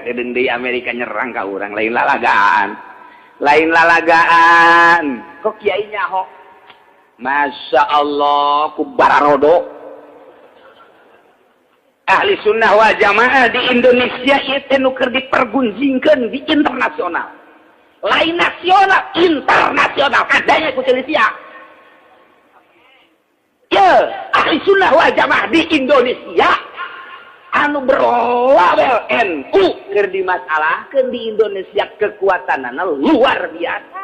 di Amerika nyerang ka urang lain lalagaan kok kiai nyaho Masya Allah ku bararodo ahli sunnah wal jamaah di Indonesia itu nuker dipergunjingkan di internasional lain nasional internasional kadanya ku Indonesia ya ahli sunnah wal jamaah di Indonesia anu berlabel NU keur dimasalahkeun di Indonesia kekuatanana luar biasa.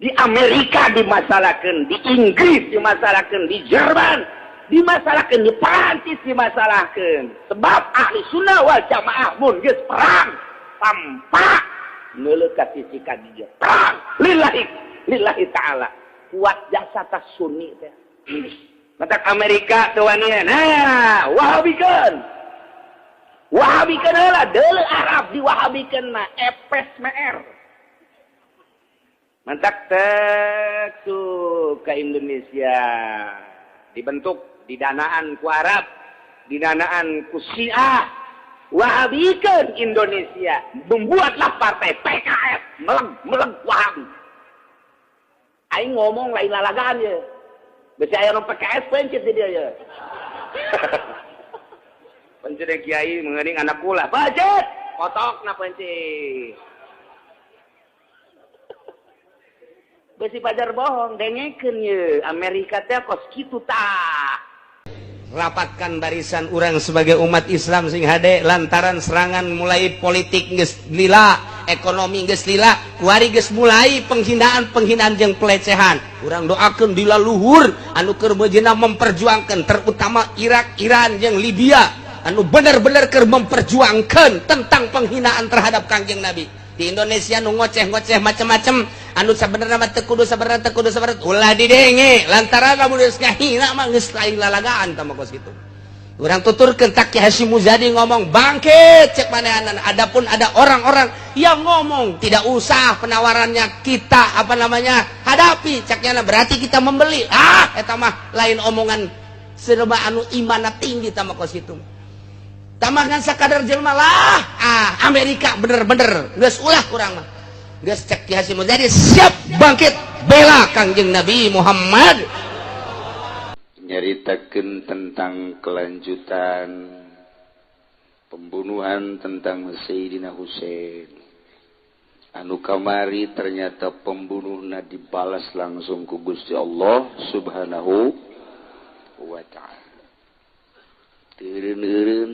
Di Amerika dimasalahkeun, di Inggris dimasalahkeun, di Jerman dimasalahkeun, di Prancis dimasalahkeun. Sebab ahli sunnah wal jamaah mun geus perang tampak neuleuh ka sisi ka dieu. Perang lillahi taala. Kuat jasa tas sunni teh. Matak Amerika tuannya, nah wahabikeun lah, deuleu Arab diwahabikeun mah epes meer. Matak tek tuh ke Indonesia dibentuk didanaan ku Arab, didanaan ku Syiah, wahabikeun Indonesia, membuatlah partai PKS meleg Wahabi. Aing ngomong lain lalagaan ya. Bisa aya nu PKS pencet dia ya. Pencet kiai mengening anak kula. Pencet, potokna pencet. Besi pajar bohong dengekeun ye. Amerika teh kos kitu tah. Rapatkan barisan urang sebagai umat Islam sing hade lantaran serangan mulai politik geus lila, ekonomi geus lila, kuari geus mulai penghinaan jeung pelecehan. Urang doakeun dila luhur anu keur beujina memperjuangkan terutama Irak, Iran jeung Libya anu bener-bener keur memperjuangkan tentang penghinaan terhadap Kangjeng Nabi. Di Indonesia nu ngoceh-ngoceh macam-macam anu sabenerna mah teu kudu sabenerna ulah didenge lantaran lamun geus ngahina mah geus lain lalagaan tah kos kitu. Urang tuturkeun tak Ki Hasyim Muzadi ngomong bangkit cek manehanna. Adapun ada orang-orang yang ngomong tidak usah penawarannya kita hadapi ceknya berarti kita membeli. Eta mah lain omongan serba anu imanna tinggi tah kos kitu. Tamahkan sakadar jelema lah Amerika bener-bener geus ulah kurang mah geus cek Ki Hasyim Muzadi siap bangkit bela Kangjeng Nabi Muhammad. Nyaritakeun tentang kelanjutan pembunuhan tentang Sayyidina Husain anu kamari ternyata pembunuhna dibalas langsung ku Gusti Allah Subhanahu wa ta'ala. Teureun-eureun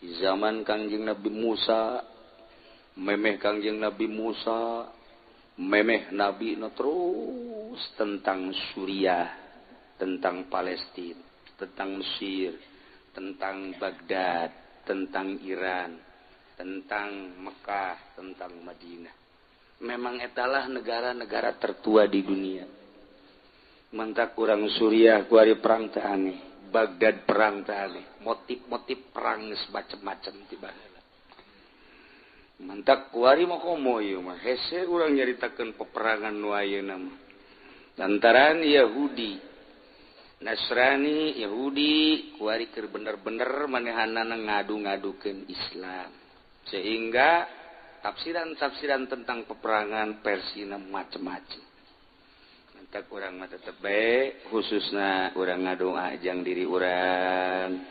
di zaman Kangjeng Nabi Musa memeh Kangjeng Nabi Musa memeh Nabi na terus tentang Suriah, tentang Palestina, tentang Mesir, tentang Baghdad, tentang Iran, tentang Mekah, tentang Madinah. Memang etalah negara-negara tertua di dunia. Mantak kurang Suriah kuari perang teh aneh, Baghdad perang teh aneh, motif-motif perang geus macem-macem tibana. Mantak kuari mah komo ieu mah hese urang nyaritakeun peperangan nu ayeuna mah. Lantaran Yahudi, Nasrani, Yahudi kuari keur bener-bener manehanana ngadu-ngadukeun Islam. Sehingga tafsiran-tafsiran tentang peperangan Persina macem-macem. Mantak urang mah tetep bae khususna urang ngadoa jang diri urang,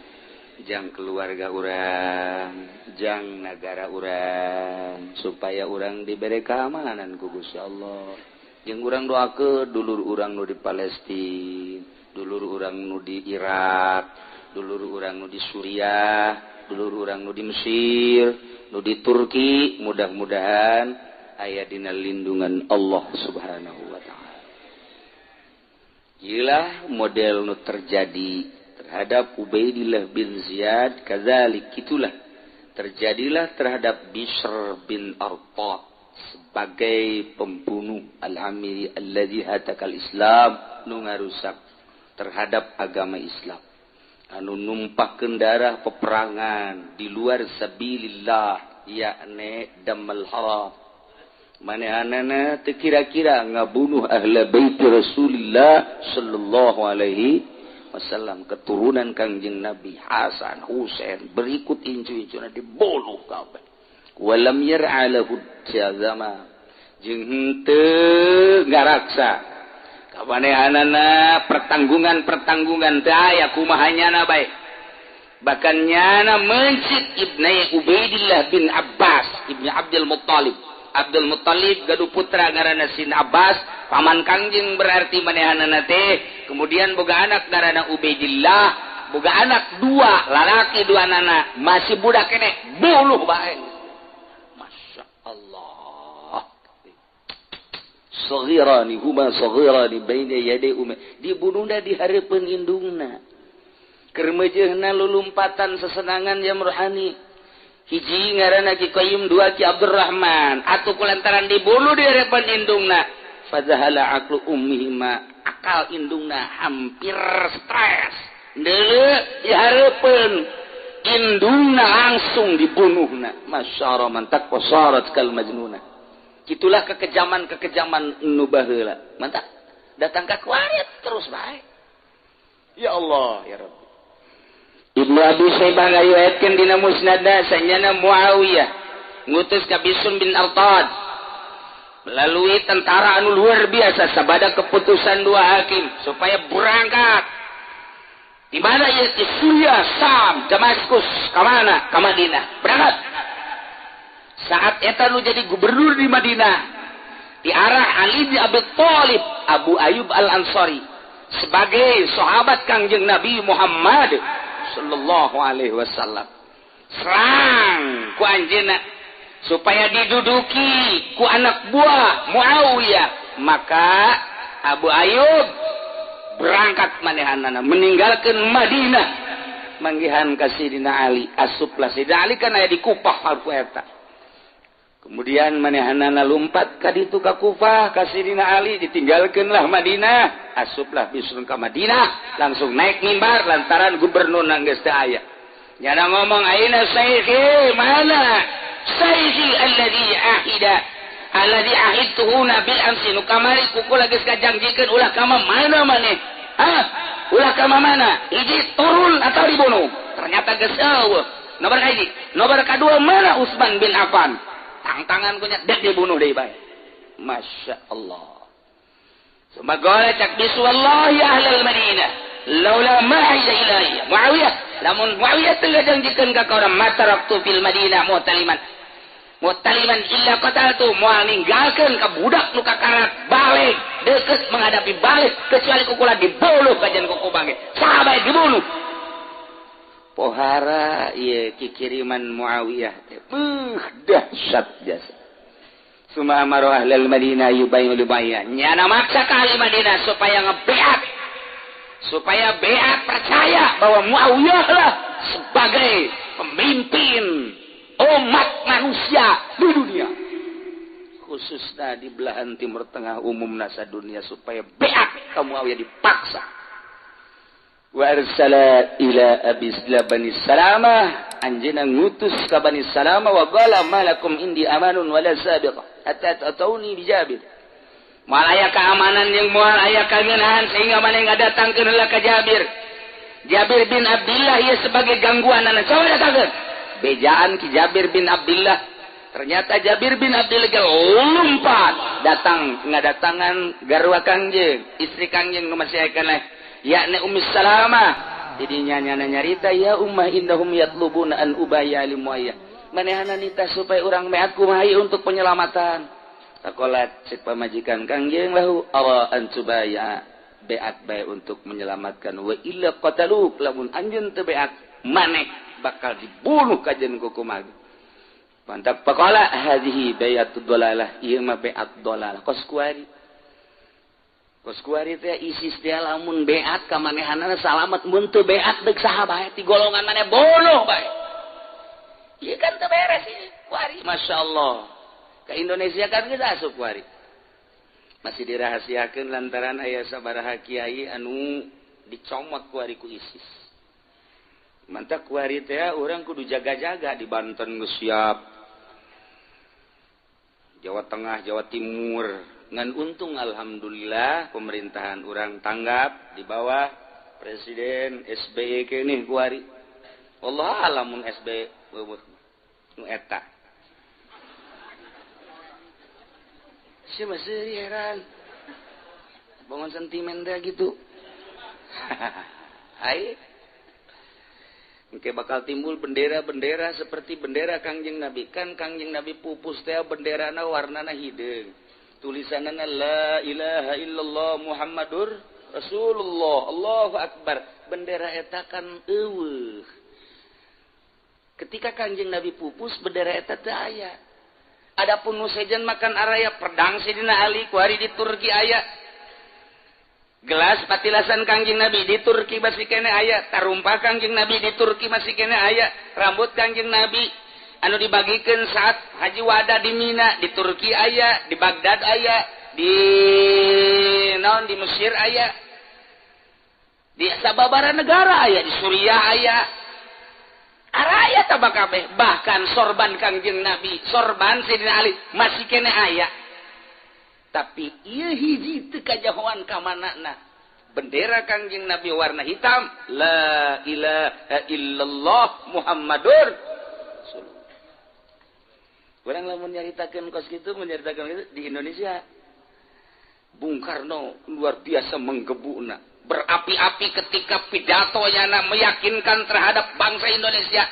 jang keluarga urang, jang negara urang supaya urang diberi keamanan ku Gusti Allah. Jeung urang doakeun dulur urang nu di Palestina, dulur urang nu di Irak, dulur urang nu di Suriah, dulur urang nu di Mesir, nu di Turki, mudah-mudahan aya dina lindungan Allah Subhanahu wa taala. Iyalah model nu terjadi terhadap Ubaidillah bin Ziyad, kadzalik itulah terjadilah terhadap Bishr bin Arta sebagai pembunuh al-amiri alladzi hatakal Islam nu ngarusak terhadap agama Islam anu numpahkeun darah peperangan di luar sabilillah yakni damal haram manehanana teu kira-kira ngabunuh ahli bait Rasulullah sallallahu alaihi wasallam keturunan Kangjeng Nabi Hasan Husain berikut incu-incuna dibuluh kabeh walam yar'alahu jazama jeung henteu ngaraksa kapanehanana pertanggungan teu aya kumaha nyana bae bahkan nyana mencit Ibnu Ubaidillah bin Abbas Ibnu Abdul Muttalib gaduh putra ngaranna Sin Abbas paman Kangjeng berarti manehanana teh kemudian boga anak ngaranna Ubaidillah boga anak dua lalaki dua anak masih budak kene buluh bae Masya Allah saghirani huma saghirani baina yaday dibunuhna di hareupeun indungna keur meujeuhna lulumpatan sesenangan jam rohani hiji ngaranna Ki Qayyum dua Ki Abdurrahman atuh kulantaran dibunuh di hareupeun indungna fazahala aqlu ummihima akal indungna hampir stres deuleu di hareupeun indungna langsung dibunuhna masyaallah mantak wasarat kal majnuna kitulah kekejaman nu baheula mantap datang ka kuarit terus bae ya Allah ya Rabbi Ibnu Abi Syaibah ngariwayatkeun dina musnadna sanyana Muawiyah ngutus ka Bisr bin Al-Tad melalui tentara anu luar biasa sabada keputusan dua hakim supaya berangkat di mana ya di Syria, Sam, Damaskus, ka mana? Ka Madinah. Berangkat. Saat eta nu jadi gubernur di Madinah diarah Ali bin Abi Thalib Abu Ayyub Al-Ansari sebagai sahabat Kangjeng Nabi Muhammad sallallahu alaihi wasallam serang ku anjeunna supaya diduduki ku anak buah Muawiyah maka Abu Ayyub berangkat manehanana meninggalkan Madinah manggihan ka Sidina Ali asuplah Sidina Ali kan aya di Kufah harfu eta kemudian manehanana lumpat ka ditu ka Kufah ka Sidina Ali ditinggalkeunlah Madinah asuplah Bisr ka Madinah langsung naik mimbar lantaran gubernur geus teu aya nyana ngomong aina sayyidi mana sayyidi alladhi ahidtuhu bil amsi nu kamari kukula geus kajangjikeun ulah ka mana maneh ulah ka mana hiji turun atau dibunuh ternyata geus eueuh nomor hiji nomor kadua mana Utsman bin Affan tangan kunya dek dibunuh deui bae Masya Allah Sumagala cak bisu wallahi ahlal Madinah laula ma'ida ilayya Muawiyah lamun Muawiyah teu jangjikeun ka kaurang mataraktu fil Madinah mu'taliman illa qataltu moal ninggalkeun ka budak nu kakarat balik deukeut menghadapi balik kecuali kukula dibuluh kajian kuku bangge sahabat dibunuh pohara ieu kikiriman Muawiyah teh dahsyat jasa suma amaru ahlal Madinah yubayyin lubayya nyana maksa ka ahli Madinah supaya beat percaya bahwa Muawiyah lah sebagai pemimpin umat manusia di dunia khususnya di belahan timur tengah umumna sadunia supaya beat ka Muawiyah dipaksa wa arsala ila Bani Salamah anjeunna ngutus ka Bani Salamah wa qala malakum indi amanun wala sabiqah hatta tatawni bi Jabir moal aya keamanan yang moal aya kangeunahan sehingga maneh ngadatangkeun heula ka Jabir bin Abdullah ieu sebagai gangguanana coba datangkeun bejaan ki Jabir bin Abdullah ternyata Jabir bin Abdullah lompat datang ngadatangan garwa Kangjeng istri Kangjeng nu masih kana yakni Ummu Salamah jadi nyana nyarita ya ummah indahum yatlubuna an ubayya li Muayyah manehana nita supaya urang meat kumaha untuk penyelamatan takolat cek pamajikan Kangjeng lahu ara an tubaya beat bae untuk menyelamatkan wa illa qataluk lamun anjeun teu beat maneh bakal dibunuh kajen kukumaha mantap pakola hadhihi bayatud dalalah ieu mah beat dalalah Koskuari teh ISIS teh lamun beat ka manehanana salamat mun teu beat deuk saha bae ti golongan maneh bunuh bae. Ieu kan teu beres ieu kuari masyaallah. Ka Indonesia kan geus asup kuari. Masih dirahasiakeun lantaran aya sabaraha kiai anu dicomot kuari ku ISIS. Mantap kuari teh urang kudu jaga-jaga di Banten geus siap. Jawa Tengah, Jawa Timur ngan untung alhamdulillah pemerintahan urang tanggap di bawah Presiden SBY ke nih kuari. Allah alamun SBY nu eta. Si masih heran. Bangun sentimen dah gitu. Hai. Oke bakal timbul bendera-bendera seperti bendera Kangjeng Nabi. Kan Kangjeng Nabi pupus teh benderana warnana hideung. Tulisanana la ilaha illallah Muhammadur Rasulullah. Allahu akbar. Bendera eta kan eueuh. Ketika Kangjeng Nabi pupus bendera eta teu aya. Adapun nu sejen makan araya pedang Sidina Ali ku hari di Turki aya. Gelas patilasan Kangjeng Nabi di Turki masih kene aya, tarumpah Kangjeng Nabi di Turki masih kene aya, rambut Kangjeng Nabi anu dibagikeun saat haji wada di Mina di Turki aya, di Baghdad aya, di di Mesir aya, di sababaraha negara aya, di Suriah aya. Araya tabak kabeh, bahkan sorban Kangjeng Nabi, sorban Sayyidina Ali masih kene aya. Tapi ieu hiji teu kajahoan ka manana. Bendera Kangjeng Nabi warna hitam, la ilaha illallah Muhammadur Rasulullah. Urang lamun nyaritakeun kos kitu, menyaritakeun kitu di Indonesia. Bung Karno luar biasa menggebuna, berapi-api ketika pidatonya meyakinkan terhadap bangsa Indonesia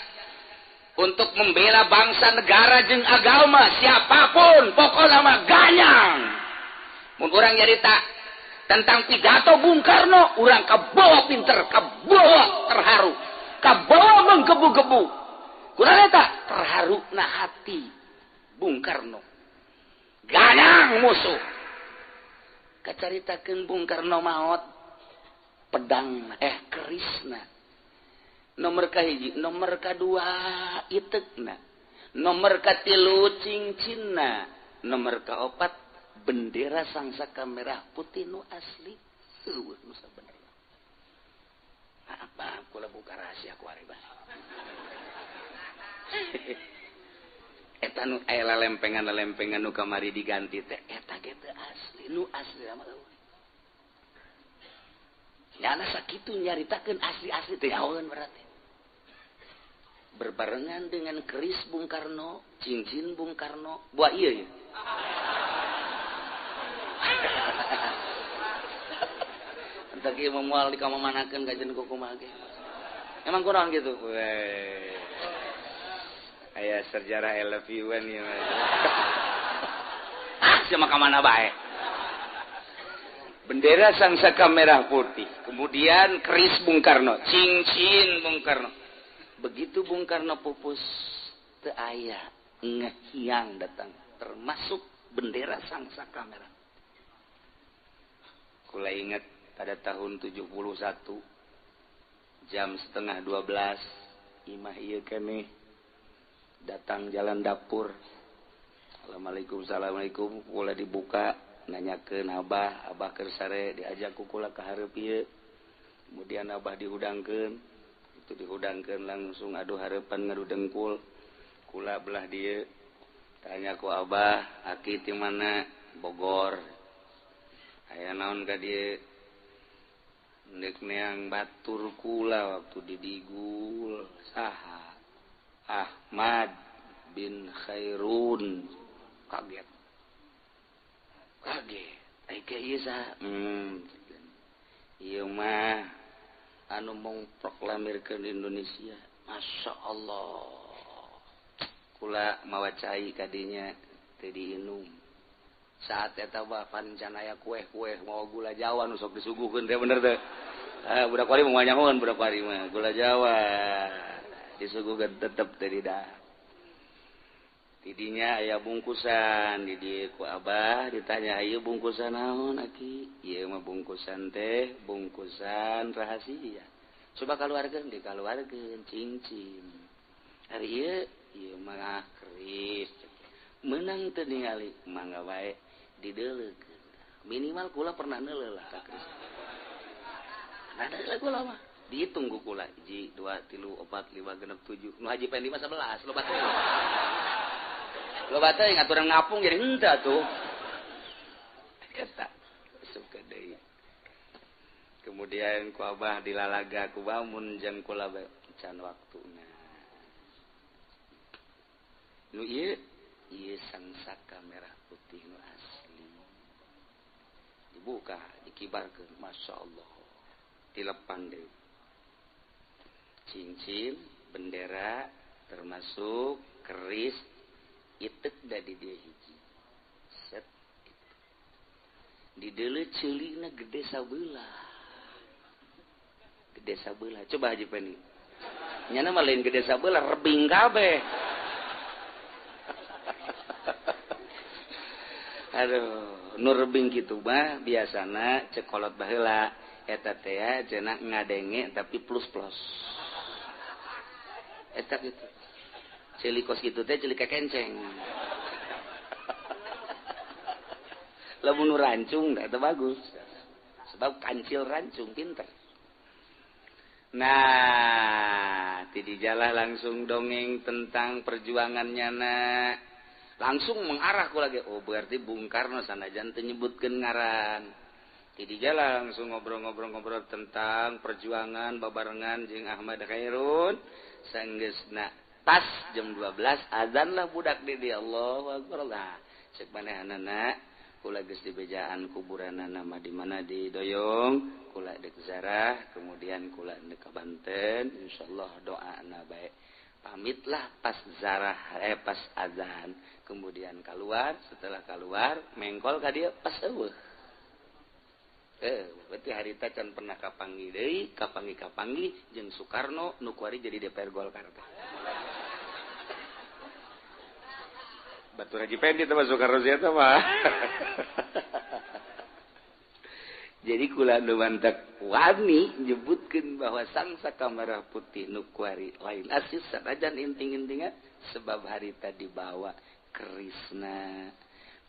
untuk membela bangsa, negara jeung agama siapapun, pokokna mah ganyang. Mun urang nyarita tentang pidato Bung Karno, urang kabawa pinter, kabawa terharu, kabawa menggebu-gebu. Kunaon eta? Terharuna hati Bung Karno. Ganyang musuh. Kacaritakeun Bung Karno maot pedang kerisna. Nomor kahiji, nomor kadua itekna. Nomor katilu cincinna. Nomor kaopat bendera sangsaka merah putih nu asli. Eueuh nu sabenerna. Apa kula buka rahasia ku ari bae. Eta nu aya lempengan nu kamari diganti teh eta ge teu asli, nu asli mah eueuh. Nyana sakitu nyaritakeun asli-asli teh yaeun berarti. Berbarengan dengan keris Bung Karno, cincin Bung Karno, buah ieu ya. Entah kieu moal dikamamanakeun ka jeung kumaha ge. Emang kurang gitu. Weh. Aya sejarah I love you an ieu. Sia ka mana bae. Bendera sangsaka merah putih. Kemudian keris Bung Karno, cincin Bung Karno. Begitu Bung Karno pupus teu aya ngehiang datang termasuk bendera sangsaka merah. Kula ingat pada tahun 71 jam setengah 12 imah ieu keneh datang jalan dapur. Assalamualaikum kula dibuka nanyakeun abah keur sare diajak ku kula ka hareup ieu. Kemudian abah dihudangkeun, itu dihudangkeun langsung aduh hareupan ngadu dengkul. Kula belah dieu tanya ku abah, aki ti mana? Bogor. Aya naon ka dieu? Neuk neang batur kula waktu di Digul. Saha? Ahmad bin Khairun. Kaget. Ai ka ieu saha? Ieu mah anu mung proklamirkeun Indonesia. Masya Allah. Kula mawa cai ka dinya teu diinum. Saat eta mah pancanaya kueh-kueh mau gula Jawa nu sok disuguhkeun teh bener teh. Budak wari mau nyahoan budak wari mah gula Jawa disuguhkeun tetep teh didah. Tidinya aya bungkusan di dieu ku abah ditanya ieu bungkusan naon aki? Ieu mah bungkusan teh bungkusan rahasia. Coba kaluarkeun dikaluarkeun cincin. Ari ieu mah keris. Menang teu ningali mangga wae dideuleukeun. Minimal kula pernah neuleuh lah ka keris. Nah, da kula mah dihitung ku kula 1 2 3 4 5 6 7 nu haji pen 5 11 loba teh. Loba teh ngaturan ngapung jadi henteu tuh. Eta sok deui. kemudian ku abah dilalaga ku bamun jang kula can waktuna nu ieu sangsaka merah putih nu asli dibuka dikibarkeun masyaallah dilepan deui cincin bendera termasuk keris itek da di dia hiji set di deuleu ceulina gede sabeula coba Haji Pendi nyana mah lain gede sabeula rebing kabeh aduh nu rebing kitu mah biasana cekolot baheula eta teh cenah ngadenge tapi plus-plus eta kitu celikos kitu teh celik kekenceng lamun nu rancung eta bagus sebab kancil rancung pinter. Nah ti dijalah langsung dongeng tentang perjuangannya langsung mengarah ku lagi oh berarti Bung Karno sanajan teu nyebutkeun ngaran ti dijalah langsung ngobrol tentang perjuangan babarengan jeung Ahmad Khairun sanggeusna pas jam 12 azan lah budak di Allahu Akbar lah cek manehanana kula geus dibejaan kuburanana mah di mana di Doyong kula dek zarah kemudian kula dek ka Banten insyaallah doana bae pamitlah pas zarah pas azan kemudian keluar setelah keluar mengkol ka dieu pas eueuh berarti harita can pernah kapanggi deui kapanggi jeung Soekarno nu kuari jadi DPR Golkar Batur Haji Pendi teh Soekarno sia teh mah. Jadi kula nu mantak wani nyebutkeun bahwa sangsaka merah putih nu kuari lain asis sanajan inting-intingan sebab harita dibawa kerisna,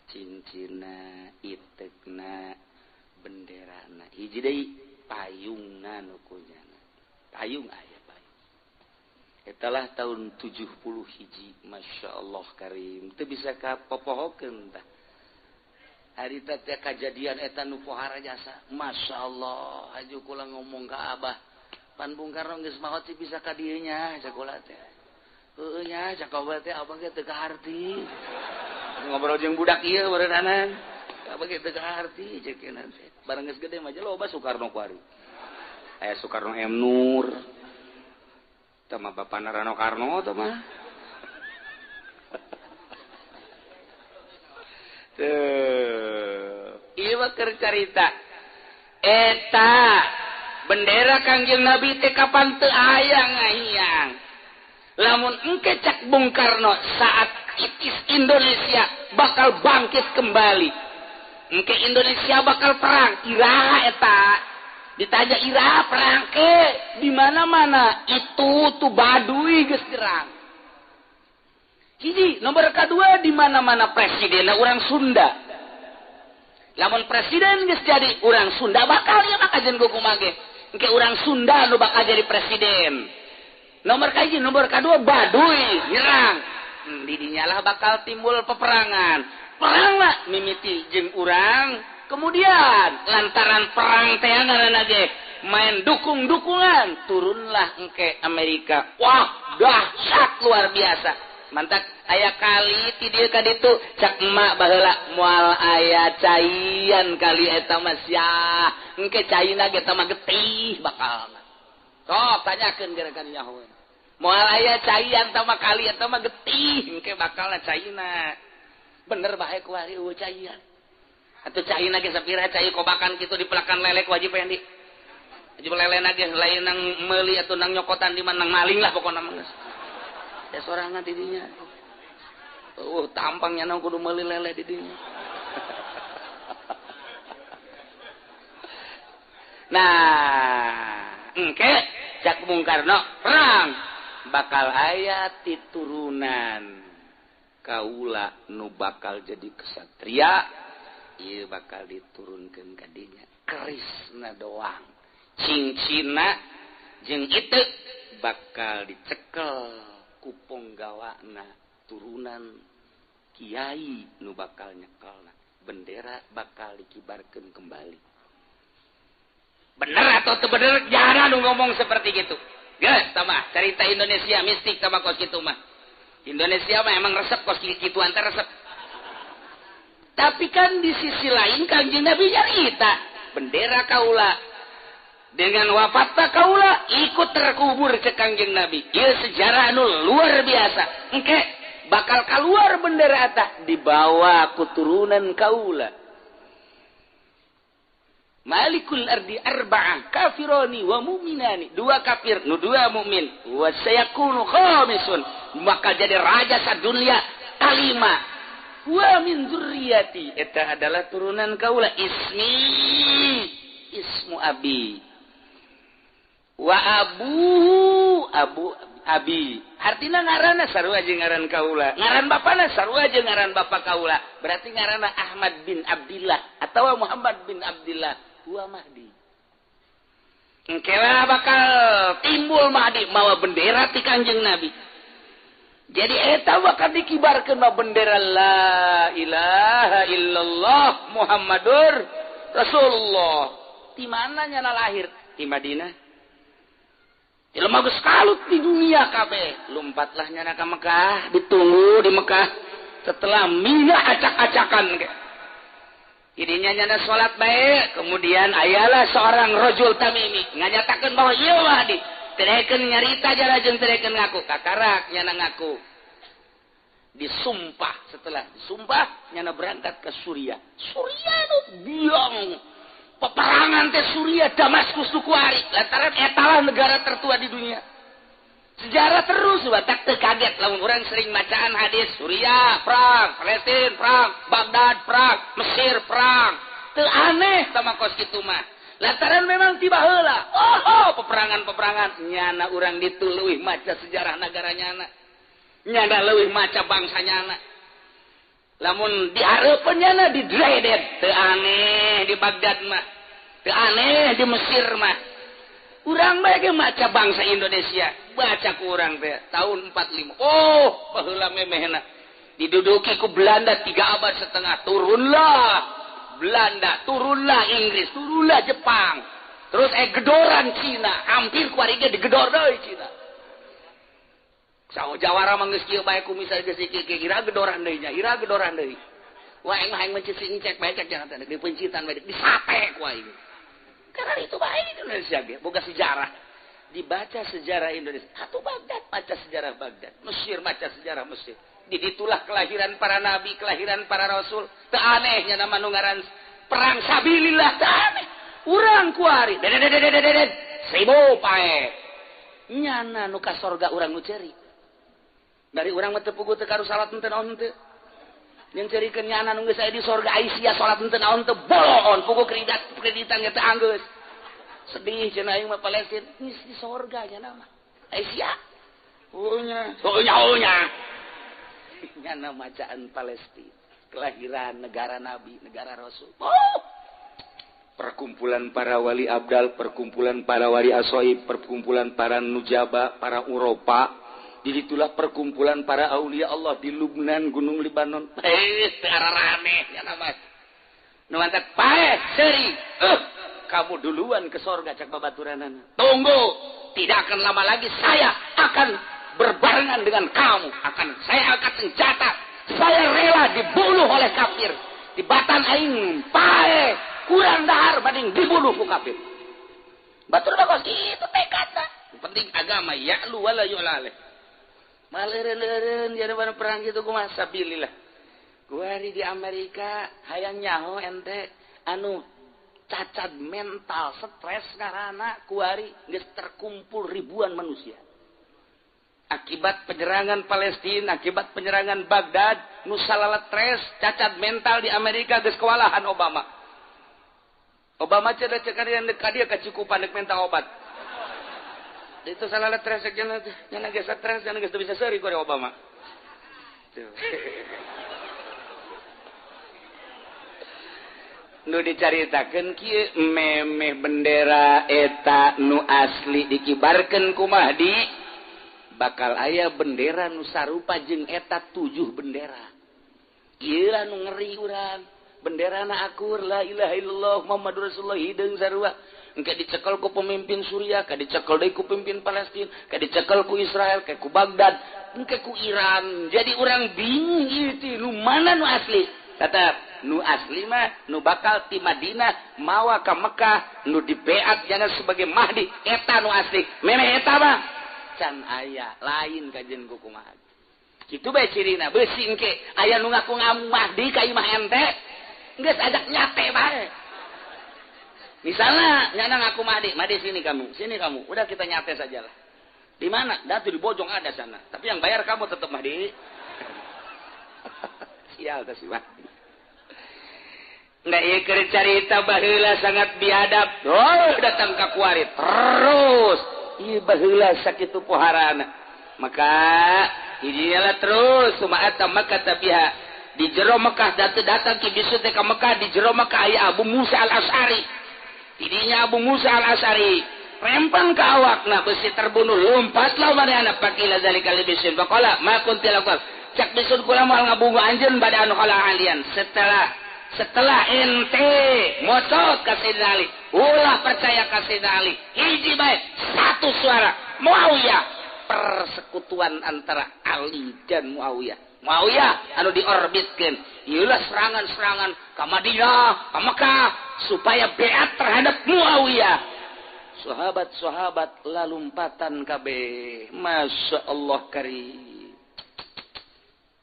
cincinna, itekna, benderana. Hiji deui payungna nu kunyana. Payung aya. Etalah tahun 70 hiji Masya Allah Karim itu bisa kapopohokeun tah harita teh kajadian eta nu pohara jasa Masya Allah haju kula ngomong ka abah pan Bung Karno geus maot sih bisa ka dieu nya cak kula teh heueuh nya cak abah teh abah ge teu kaharti ngobrol jeung budak ieu beureunanan abah ge teu kaharti cekeun teh bareng geus gede mah loba Soekarno kuari aya Soekarno M Nur sama Bapak Narano Karno tuh mah ieu mah keur carita eta bendera Kangjeng Nabi teh kapan teu aya ngahiyang lamun engke cak Bung Karno saat itis Indonesia bakal bangkit kembali engke Indonesia bakal perang iraha eta ditanya iraha perang ke di mana-mana itu tuh Baduy geus gerang. Hiji nomor kedua di mana-mana presidenna urang Sunda. Lamun presiden geus jadi urang Sunda bakal ieu mah kajen kumaha ge. Engke urang Sunda nu bakal jadi presiden. Nomor kahiji nomor kedua Baduy nyerang. Di dinya lah bakal timbul peperangan. Perang lah mimiti jeung urang kemudian lantaran perang teh ngaranna ge main dukung-dukungan turunlah engke Amerika wah dahsyat luar biasa mantak aya kali ti dieu ka ditu cak emak baheula moal aya caian kali eta mah sia engke caina ge eta mah getih bakal sok tanyakeun gara-gara nyaho moal aya caian tah mah kali eta mah getih engke bakalna caina bener bae kuari eueuh caian atau caina ge sapira cai kobakan kitu dipelakan lelek wajib Pendi. Wajib lelena ge lain nang meuli atuh nang nyokotan di mana nang maling lah pokona mah geus. Ya sorangan di dinya. Tampangnya nang kudu meuli lele di dinya. Nah, engke cak Bung Karno perang bakal aya titurunan kaula nu bakal jadi kesatria ieu bakal diturunkeun ka dinya kerisna doang cincina jeung ieu bakal dicekel ku ponggawana turunan kiai nu bakal nyekelna bendera bakal dikibarkeun kembali Bener atau teu bener jangan anu ngomong seperti gitu. Geus tamah cerita Indonesia mistik tamah kos kitu mah. Indonesia mah emang resep kos kitu antar resep. Tapi kan di sisi lain Kangjeng Nabi nyarita bendera kaula dengan wafatna kaula ikut terkubur ke Kangjeng Nabi. Ieu sejarah anu luar biasa. Engke bakal keluar bendera eta dibawa ku turunan kaula. Malikul ardi arba'ah kafirani wa mu'minani. Dua kafir, dua mukmin. Wa sayakunu khamisun. Maka jadi raja sadunya kalima. Wa min dzurriyyati. Eta adalah turunan kaula. Ismu abi. Wa abu abi. Artina ngaranna sarua jeung ngaran kaula. Ngaran bapana sarua jeung ngaran bapa kaula. Berarti ngaranna Ahmad bin Abdillah atau Muhammad bin Abdillah. Wa Mahdi. Engkelah bakal timbul Mahdi mawa bendera ti Kanjeng Nabi. Jadi eta bakal dikibarkeun mawa bendera la ilaha illallah Muhammadur Rasulullah. Di mana nyana lahir? Di Madinah. Jelema bagus kalut di dunia kabeh. Lompatlah nyana ka Mekah, ditunggu di Mekah. Setelah Mina acak-acakan ke. Idinya nyana salat bae, kemudian ayalah seorang rajul tamimi nganyatakeun bahwa ieu Mahdi. Terekeun nyarita jara jeung terekeun ngaku. Kakarak nyana ngaku. Disumpah, setelah disumpah nyana berangkat ke Suriah. Suriah itu biang peperangan teh Suriah Damaskus tuku ari. Lantaran etalah negara tertua di dunia. Sejarah terus batak teu kaget lamun urang sering bacaan hadis Suriah perang, Palestina perang, Baghdad perang, Mesir perang. Teu aneh sama kos kitu mah. Lantaran memang tiba heula. Peperangan-peperangan nyana urang ditu leuwih maca sejarah negara nyana. Nyana leuwih maca bangsa nyana. Lamun dihareupeun nyana di Dresden, teu aneh di Baghdad mah. Teu aneh di Mesir mah. Urang bae ge maca bangsa Indonesia, baca ku urang teh tahun 45. Baheula memehna. Diduduki ku Belanda 3 abad setengah. Turunlah Belanda, turunlah Inggris, turunlah Jepang. Terus gedoran Cina, hampir ku ari ge digedor deui Cina. Saho Jawara mah geus kieu bae ku misal geus iki ira gedoran deui nya, ira gedoran deui. Wah emang mencet cek bae cek jangan teh dipencitan bae disape ku aing. Karena itu baik Indonesia ge, boga sejarah. Dibaca sejarah Indonesia. Atuh Baghdad baca sejarah Baghdad. Mesir baca sejarah Mesir. Ditulah kelahiran para nabi, kelahiran para rasul. Teu aneh nya nama nu ngaran perang sabilillah teu aneh. Urang kuari. Deden. 1000 pae. Nyana nu ka sorga urang nu ceuri. Dari urang mah teu puguh teu karu salat teu naon teu. Yang cerikeun nyana nu geus aya di sorga Aisyah salat teu naon teu boloon puguh kreditan ge teu anggeus. Sedih cenah aing mah Palestina geus di sorga nya mah. Aisyah. Unya. Nyana macaan Palestina, kelahiran negara nabi, negara rasul. Perkumpulan para wali abdal, perkumpulan para wali asoib, perkumpulan para nujaba, para uropa. Disitulah perkumpulan para aulia Allah di Lubnan, Gunung Libanon. Ararane ya nama. Nu mantak pae seuri. Kamu duluan ke sorga cak babaturanana. Tunggu, tidak akan lama lagi saya akan berbarengan dengan kamu. Saya akan senjata. Saya rela dibunuh oleh kafir. Di batan aing pae kurang dahar banding dibunuh ku kafir. Batur bakos kitu tekadna. Penting agama ya'lu wala yu'laleh. Maleureun jadi perang gitu kumaha sabilillah. Kuari di Amerika hayang nyaho ente anu cacat mental, stres karena kuari geus terkumpul ribuan manusia. Akibat penyerangan Palestina, akibat penyerangan Baghdad, nu salala stres, cacat mental di Amerika geus kewalahan Obama. Obama cenah cekarian deuk ka dieu kacukupan deuk mental obat. Itu salah stres jangan geus stres, jangan geus bisa seuri ku Obama. Tuh. Nu dicaritakeun kieu memeh bendera eta nu asli dikibarkeun ku Mahdi bakal aya bendera nu sarupa jeung eta 7 bendera. Ieu nu ngeri urang. Benderana akur la ilaha illallah Muhammadur Rasulullah hideung sarua. engke dicekel ku pemimpin Suriah, ka dicekel deui ku pemimpin Palestina, ka dicekel ku Israel, ka ku Baghdad, engke ku Iran. Jadi urang bingung ieu teh nu mana nu asli. Tetep nu asli mah nu bakal ti Madinah mawa ka Mekah nu dibeat jana sebagai Mahdi eta nu asli. Memeh eta mah can aya lain kajen ku kumaha. Kitu bae cirina beusi engke aya nu ngaku Mahdi ka imah ente. Geus ajak nyate bae. Misalnya nyana ngaku Mahdi sini kamu, udah kita nyate sajalah. Di mana? Datu di Bojong ada sana. Tapi yang bayar kamu tetap Mahdi. Sial teh si Mahdi. Nggak ieu keur carita baheula sangat biadab. Oh, datang ka kuari terus. Ieu baheula sakitu poharana. Maka hijinya terus sumaata Makkah tabiha. Di jero Mekah datang ki bisu teh ka Mekah di jero Mekah aya Abu Musa Al-Asy'ari. Tidinya Abu Musa Al-Asy'ari rempang ke awakna besi terbunuh lompatlah manehna pakila zalikal bisun faqala ma kunti lakum cak bisun kula moal ngabungu anjeun bada anu kala alian setelah ente mocot ka Sayyidina Ali ulah percaya ka Sayyidina Ali hiji bae satu suara Muawiyah persekutuan antara Ali dan Muawiyah anu diorbitkeun ieulah serangan-serangan ka Madinah ka Mekah supaya beat terhadap Muawiyah. Sahabat-sahabat lalumpatan kabeh. Masya Allah karim.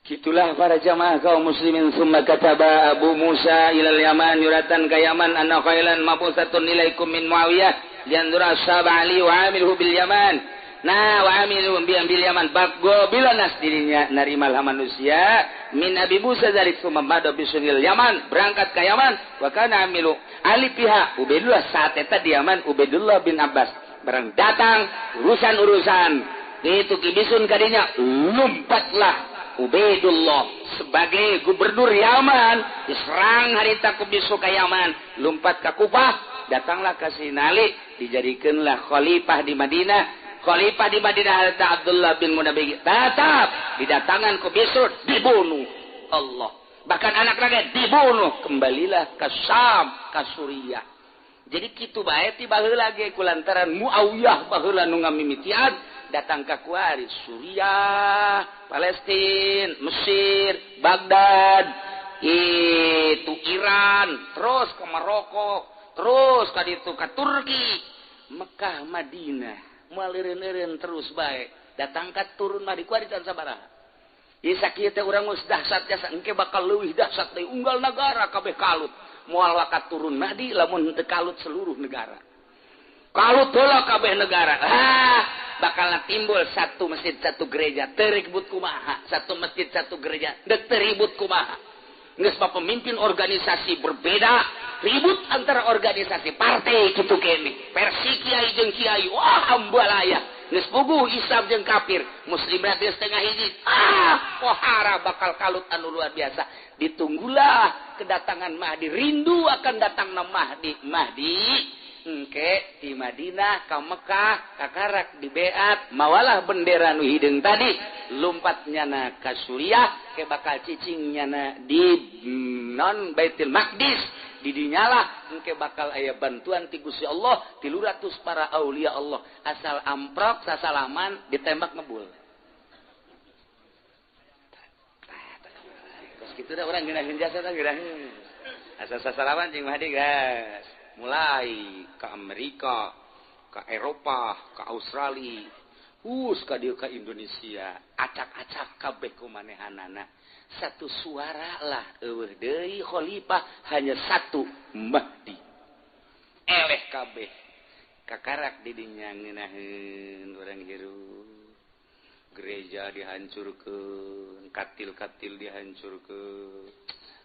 Kitulah para jamaah kaum muslimin summa kataba Abu Musa ilal Yaman yuratan ka Yaman anna khailan mabusatun ilaikum min Muawiyah liandura ashab Ali wa amilhu bil Yaman. Nah, wa amilu bil Yaman baggo bilanas dirinya narimal manusia min Abi Musa dari sumamado bisunil Yaman berangkat ke Yaman wa kana amilu ali pihak Ubaidullah saat eta di Yaman Ubaidullah bin Abbas barang datang urusan-urusan itu kibisun kadinya lompatlah Ubaidullah sebagai gubernur Yaman diserang harita kubisu ke Yaman lompat ke Kufah datanglah ke Sinali dijadikanlah khalifah di Madinah. Khalifah di Madinah Abdullah bin Munabbi tetap didatangan ke Bisur dibunuh Allah. Bahkan anak lagi dibunuh kembalilah ke Syam ke Suriah. Jadi kitu bae ti baheula ge kulantaran Muawiyah baheula nu ngamimitian datang ka kuari Suriah, Palestina, Mesir, Baghdad, itu Iran, terus ke Maroko, terus ka ditu ka Turki, Mekah, Madinah. Maleureun-eureun terus bae datangkat turun mah di kuari can sabaraha ieu sakieu teh urang geus dahsyat jasa engke bakal leuwih dahsyat deui unggal nagara kabeh kalut moal wakat turun mah di lamun teu kalut seluruh negara kalut heula kabeh negara bakal timbul satu masjid satu gereja teu ribut kumaha satu masjid satu gereja teu ribut kumaha geus pemimpin organisasi berbeda ribut antara organisasi partai kitu kene versi kiai jeung kiai wah ambalaya geus puguh Islam jeung kafir muslim geus setengah hiji pohara bakal kalut anu luar biasa ditunggulah kedatangan Mahdi rindu akan datangna Mahdi engke di Madinah ka Mekah kakarak di beat mawalah bendera nu hideung tadi lompatnya na ka Suriah ke bakal cicingnya na di non Baitul Maqdis di dinyalah engke bakal aya bantuan ti Gusti Allah 300 para aulia Allah asal amprok sasalaman ditembak ngebul terus kitu da urang geunah jasa teh geurah asal sasalaman jeung Mahdi guys mulai ke Amerika ke Eropa ke Australia ka dieu ka Indonesia acak-acak kabeh kumanehanana satu suara lah eueuh deui khalifah hanya satu Mahdi eleh kabeh kakarak di dinya ngeunaheun urang hirup gereja dihancurkeun katil-katil dihancurkeun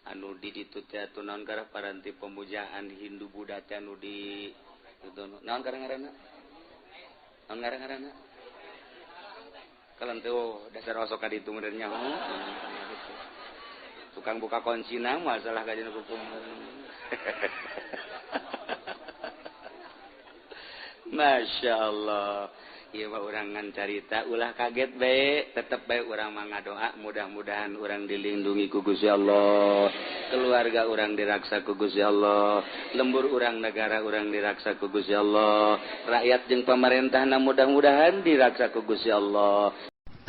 anu di ditu teh naon gara paranti pemujaan Hindu Buddha teh anu di itu naon ngaranna naon ngaranna kalian teh dasar osok ka ditu meureun nya tukang buka kuncina masalah kajian hukum Masya Allah Ieu mah urang ngan carita ulah kaget bae, tetep bae urang mah ngadoa mudah-mudahan urang dilindungi ku Gusti Allah, keluarga urang diraksa ku Gusti Allah, lembur urang negara urang diraksa ku Gusti Allah, rakyat jeung pamarentahna mudah-mudahan diraksa ku Gusti Allah.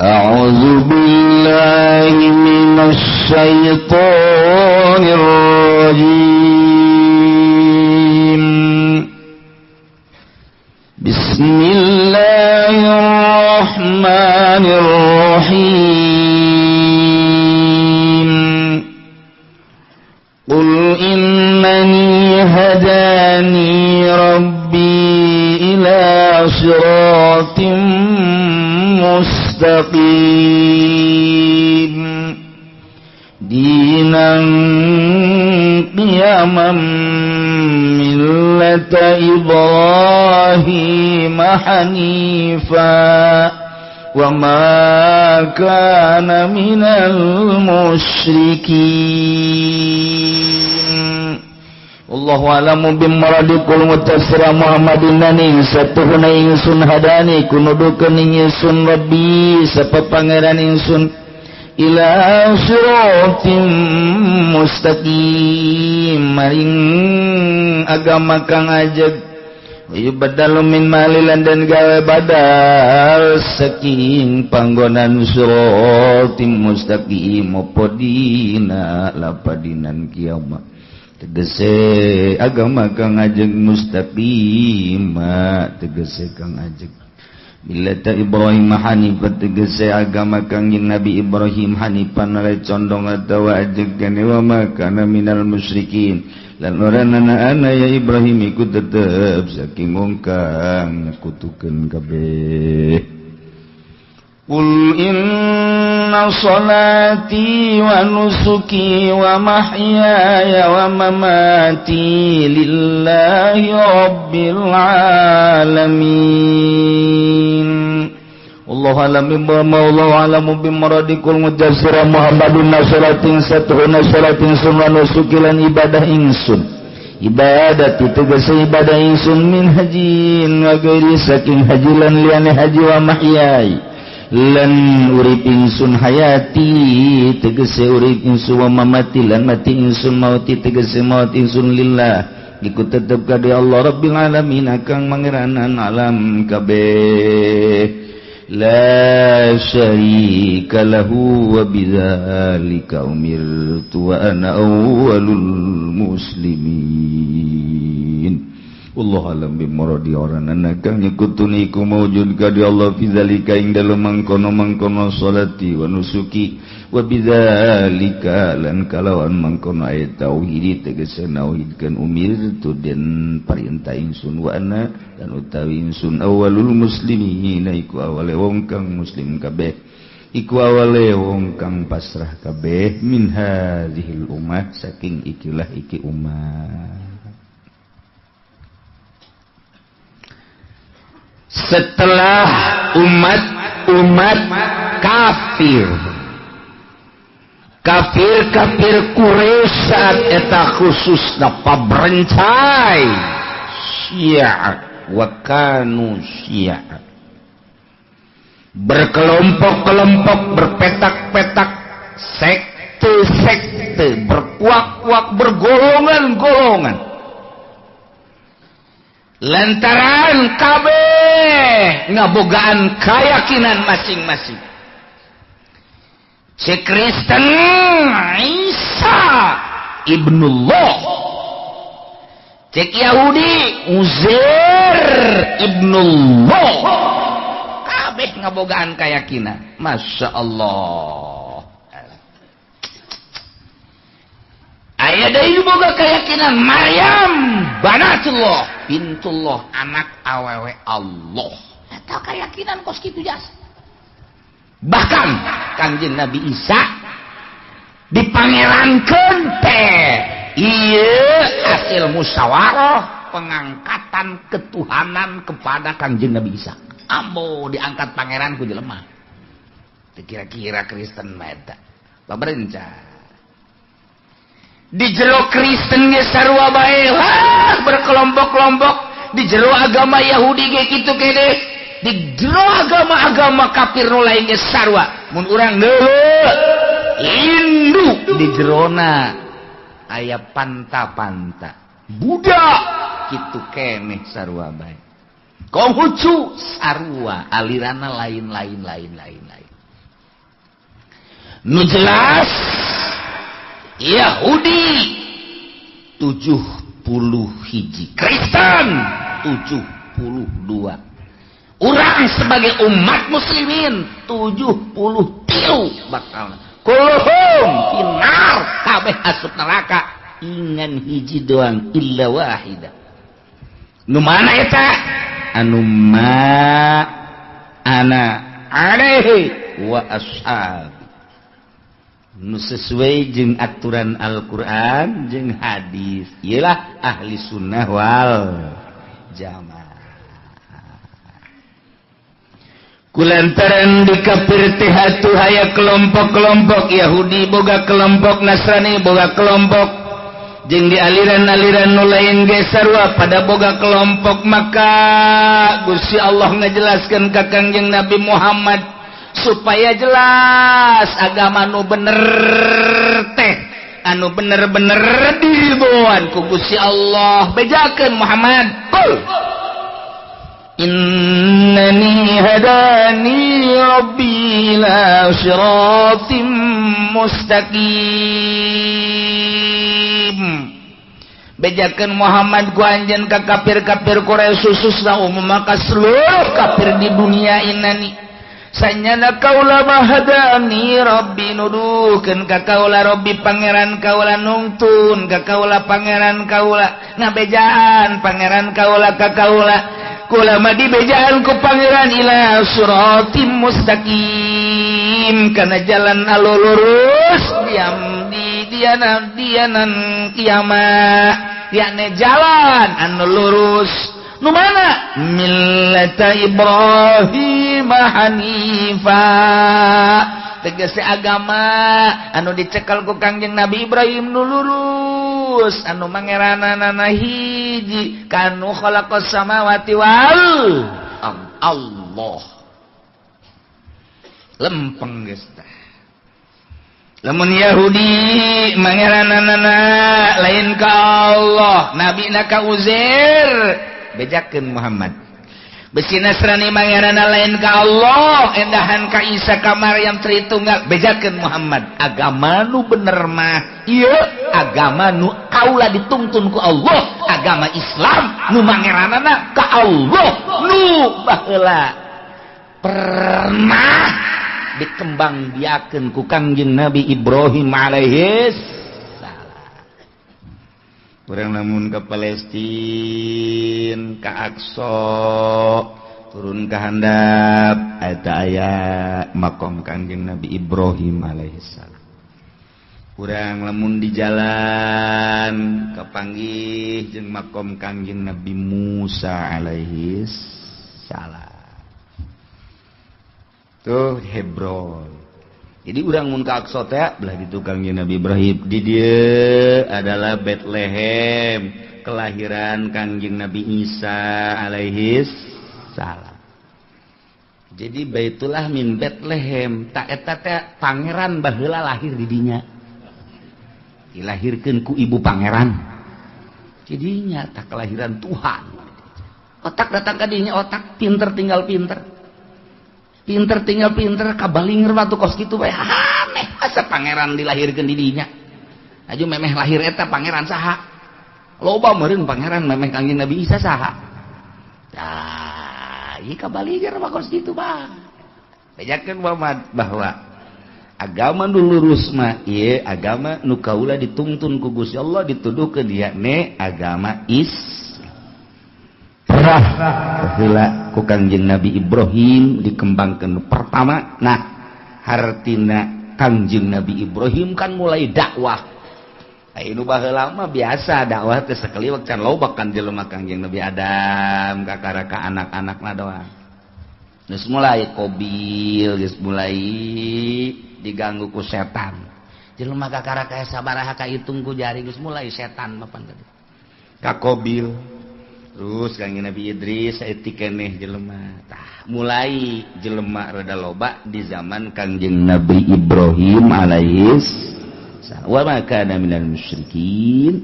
A'udzu billahi minasy syaithanir rajim. Bismillahirrahmanirrahim. Qul innani hadani rabbi ila siratim mustaqim dinan qiyaman millata Ibrahim hanifa wa ma kana minal musyrikin. Wallahu a'lamu bimaradikul mutasira Muhammadin nani satuhuna ingsun hadani kunudukeun ingsun Rabbi sapa pangeran ingsun ila siratim mustaqim maring agama kang ajeg yubadalu min malilan dan gawe badal saking panggonan siratim mustaqim apa dina lapadinan kiamat tegese agama kang ajeg mustaqima tegese kang ajeg millata Ibrahim hanifan tegese agama kang Nabi Ibrahim hanifan ale condong atawa ajeg kene wa makana minal musyrikin lan ora ana ya Ibrahim iku tetep saking wong kang nyekutukeun kabeh. Qul inna salati wa nusuki wa mahyaya wa mamati lillahi rabbil alamin. Wallahu a'lam bimawallahu a'lamu bimaradikul mujassira Muhammadun salatin satuhuna salatin sunna nusuki lan ibadah ingsun. Ibadat itu tegese ibadah ingsun min hajin wa ghairi saking haji lan liyane haji wa mahyai. Lan urip ingsun hayati tegese urip ingsun wa mamati lan mati ingsun mauti tegese maut ingsun lillah iku tetep kade Allah rabbil alamin kang mangeranan alam kabeh la syarika lahu wa bidzalika umirtu wa ana awwalul muslimin. Wallahu a'lam bimuradi orana kang nyekutuni iku maujud kadi Allah fi zalika ing dalem mangkono salati wa nusuki wa bidzalika lan kalawan mangkono ayat tauhid tegese nauhidkeun umirtu den parintah ingsun wa ana lan utawi ingsun awalul muslimin iku awale wong kang muslim kabeh iku awale wong kang pasrah kabeh min hadhil ummah saking ikilah iki ummah. Setelah umat kafir Quraisy saat eta khususna pabrencai Syiah wa kanu Syiah berkelompok-kelompok berpetak-petak sekte-sekte berkuak-kuak bergolongan-golongan lantaran kabeh ngabogaan keyakinan masing-masing. Si Kristen Isa ibnullah, cek Yahudi Uzair ibnullah, kabeh ngabogaan keyakinan. Masya Allah. Aya deui boga keyakinan Maryam banatullah, bintullah, anak awewe Allah. Eta keyakinan kos kitu jas. Bahkan Kangjeng Nabi Isa dipangerankeun teh ieu hasil musyawarah pengangkatan ketuhanan kepada Kangjeng Nabi Isa. Ambo diangkat pangeran ku jelema. Teu kira-kira Kristen mah eta. Babrencah di jero Kristen ge sarua bae lah berkelompok-kelompok di jero agama Yahudi ge kitu kene di jero agama-agama kafir nu lain geus sarua mun urang deuleu induk di jerona aya panta-panta budak kitu keneh sarua bae Konghucu sarua alirana lain nu jelas Yahudi 70 hiji Kristen 72 urang sebagai umat muslimin 73 bakal kulluhum finnar kabeh asup neraka ingan hiji doang illa wahidah nu mana eta anu ma ana alaihi wa ashab nu sesuai jeung aturan Al-Qur'an jeung hadis ialah ahli sunnah wal jamaah kulantaran di kafir teh atuh aya kelompok-kelompok Yahudi boga kelompok Nasrani boga kelompok jeung di aliran-aliran nu lain ge sarua pada boga kelompok maka Gusti Allah ngajelaskeun ka Kangjeng Nabi Muhammad supaya jelas agama nu bener teh anu bener-bener diridhoan ku Gusti Allah bejakeun Muhammad Innani hadani rabbi ila siratim mustaqim bejakeun Muhammad ku anjeun ka kafir-kafir Quraisy khususna umum maka seluruh kafir di dunia ini sanyana kaula mahadani rabbi nuduhkeun ka kaula rabbi pangeran kaula nungtun ka kaula pangeran kaula ngabejaan pangeran kaula ka kaula kula mah dibejaan ku pangeran ila siratim mustaqim kana jalan anu lurus diam di dianan kiamat yakni jalan anu lurus nu mana millata Ibrahim hanifa tegese agama anu dicekal ku Kangjeng Nabi Ibrahim nu lurus anu mangeranana hiji kanu khalaqas samawati wal Allah lempeng geus tah lamun Yahudi mangeranana lain ka Allah nabi na ka Uzair bejakeun Muhammad besi Nasrani mangeranana lain ka Allah endahan ka Isa ka Maryam Tritunggal bejakeun Muhammad agama nu bener mah ieu agama nu kaula dituntun ku Allah agama Islam nu mangeranana ka Allah nu baheula pernah dikembang biakeun ku Kangjeng Nabi Ibrahim alaihi urang lamun ka Palestina ka Aqsa turun ka handap eta aya makom Kangjeng Nabi Ibrahim alaihissalam urang lamun di jalan kapanggih jeung makom Kangjeng Nabi Musa alaihissalam tuh Hebron. Jadi urang mun ka Aqsa teh belah ditu Kangjeng Nabi Ibrahim di dieu adalah Bethlehem kelahiran Kangjeng Nabi Isa alaihis salam. Jadi baitullah min Bethlehem tak eta teh pangeran baheula lahir di dinya. Dilahirkeun ku ibu pangeran. Jadinya tak kelahiran Tuhan. Otak datang ka dinya otak pinter tinggal pinter. Pinter tinggal pinter kabalinger waktu kos kitu bae aneh asa pangeran dilahirkeun di dinya aju memeh lahir eta pangeran saha loba meureun pangeran memeh Kangjeng Nabi Isa saha tah ieu kabalinger mah kos kitu bah bejakeun Muhammad bahwa agama nu lurus mah ieu agama nu kaula dituntun ku Gusti Allah dituduhkeun dia ne agama Baheula ku Kangjeng Nabi Ibrahim dikembangkeun pertama nah hartina Kangjeng Nabi Ibrahim kan mulai dakwah anu baheula mah biasa dakwah teh sakaliwat can loba kan jelema Kangjeng Nabi Adam kakara ka anak-anakna doang geus mulai Qabil geus mulai diganggu ku setan jelema kakara ka sabaraha ka hitung ku jari geus mulai setan mapan tadi ka Qabil Terus Kangjeng Nabi Idris saeutik keneh jelema. Tah, mulai jelema rada loba di zaman Kangjeng Nabi Ibrahim alaihis salam. Wa ma kana minal musyrikin.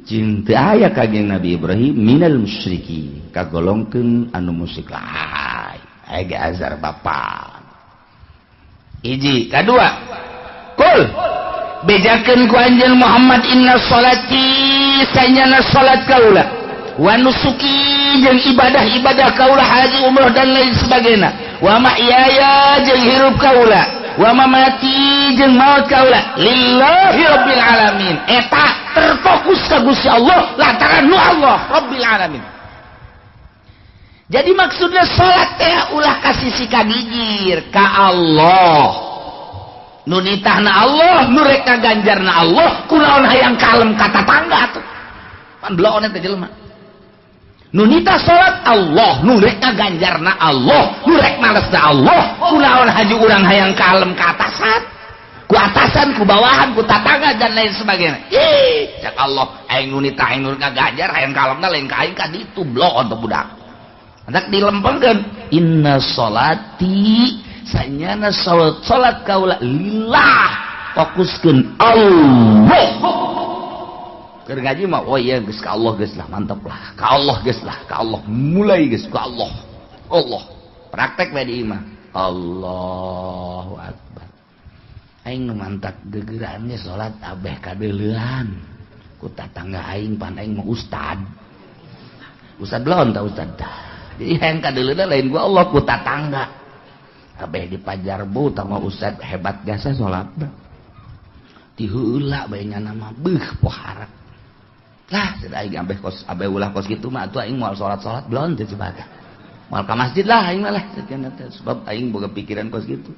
Jeung teu aya Kangjeng Nabi Ibrahim minal musyrikin. Kagolongkeun anu musyrik lain. Aya azar bapa. Hiji, kadua. Kul bejakeun ku anjeun Muhammad inna sholati sanyana salat kaula wa nusuki jeung ibadah-ibadah kaula haji umrah dan lain sebagainya wa mahyaya jeung hirup kaula wa mamati jeung maut kaula lillahi rabbil alamin eta terfokus ka Gusti Allah lantaran nu Allah rabbil alamin. Jadi maksudnya salat teh ulah kasih sika gigir ka Allah nu nitahna Allah nu rek ngaganjarna Allah kunaon hayang kalem kata tangga tuh pan bloon eta jelema nu nitah salat Allah nu rek ngaganjarna Allah nu rek malesna Allah kunaon haji urang hayang kalem ka atasan ku atasan ku bawahan ku tatangga dan lain sebagainya cak Allah aing nu nitah aing nu ngaganjar hayang kalemna lain ka aing ka ditu bloon tuh budak hendak dilempengkeun inna sholati sanyana salat kaula lillah fokuskeun Allah keur ngaji mah oh iya geus ka Allah geus lah mantep lah ka Allah geus lah ka Allah mulai geus ka Allah praktek bae di imah Allahu akbar aing nu mantak gegeran ge salat abeh kadeuleuan ku tatangga aing pan aing mah ustad lawan ta ustad jadi hayang kadeuleuan lain gua Allah ku tatangga kabeh di pajarbu tama ustad hebat gasa salatna ti heula bae nya nama beuh pohara lah sada aing abeh kos abeh ulah kos kitu mah atuh aing moal salat belum teh coba moal ka masjid lah aing mah lah sebab aing boga pikiran kos kitu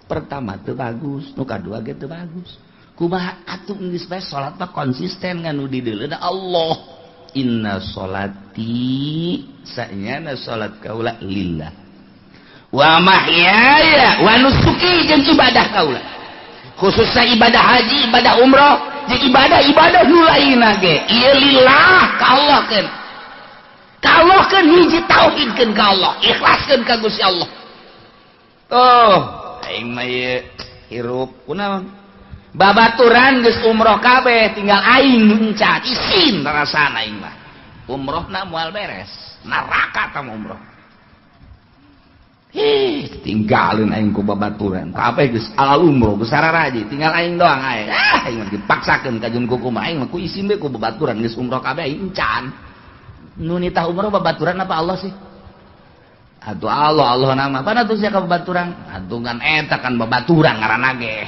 pertama teu bagus nu kadua ge teu bagus kumaha atuh geus bae salat mah konsisten nganu di deuleuh Allah inna sholati sanyana salat kaula lillah wa mahyaya wa nusuki jeung ibadah kaula khususnya ibadah haji ibadah umrah jeung ibadah nu lainna ge ieu lillah ka Allah keun hiji tauhidkeun ka Allah ikhlaskeun ka Gusti Allah tuh aing mah ieu hirup kunaon babaturan geus umrah kabeh tinggal aing encan isin rasana aing mah umrahna moal beres neraka tah umrah tinggalin aing ku babaturan kabeh geus alal umroh geus sararaji tinggal aing doang aing aing mah dipaksakeun ka jeung kuku mah aing mah ku isin we ku babaturan geus umroh kabeh aing encan nu nitah umroh babaturan apa Allah sih atuh Allah nama pana tuh sia ka babaturan atuh kan eta kan babaturan ngaranna ge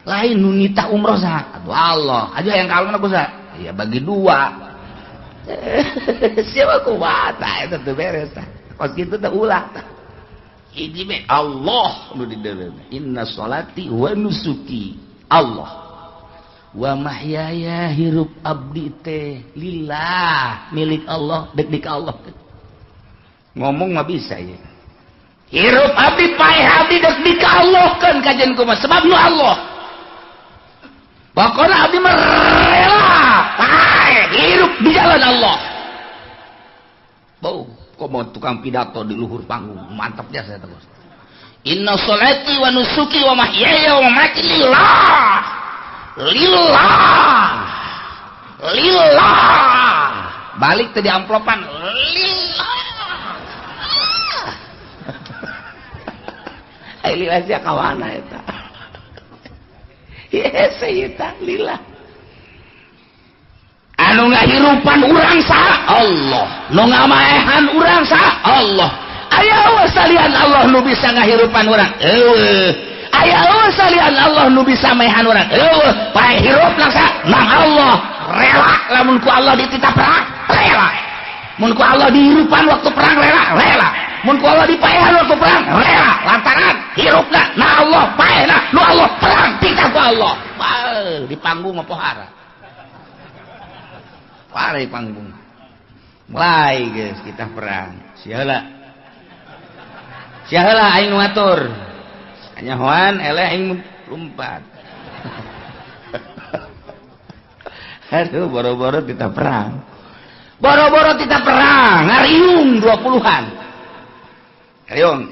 lain nu nitah umroh saha atuh Allah aja yang kalem ku saha ya bagi dua siapa kumaha tah eta teu beres tah kos kitu teh ulah tah hiji be Allah nu di dalam inna sholati wa nusuki Allah wa mahyaya hirup abdi teh lillah milik Allah dek Allah ngomong mah bisa ya hirup abdi paeh abdi dek Allah kan kajian kumaha sebab nu Allah pokona abdi mah rela paeh hirup di jalan Allah bau komo tukang pidato di luhur panggung mantapnya saya terus inna sholati wa nusuki wa mahyaya wa mamati lillah balik tadi amplopan lillah lillah sia kawana eta yes eta lillah anu ngahirupan urang saha Allah nu ngamaehan urang saha Allah aya eueuh salian Allah nu bisa ngahirupan urang eueuh aya eueuh salian Allah nu bisa maehan urang eueuh paeh hirupna saha nang Allah rela lamun ku Allah dititah perang rela mun ku Allah dihirupan waktu perang rela mun ku Allah dipaehan waktu perang rela lantaran hirupna na Allah paehna nu Allah perang titah ku Allah di panggung apa pohara parai panggung mulai guys kita perang sialah aing ngatur hanya hoan eleh aing lompat aduh boro-boro kita perang boro-boro kita perang ngariung 20-an ngariung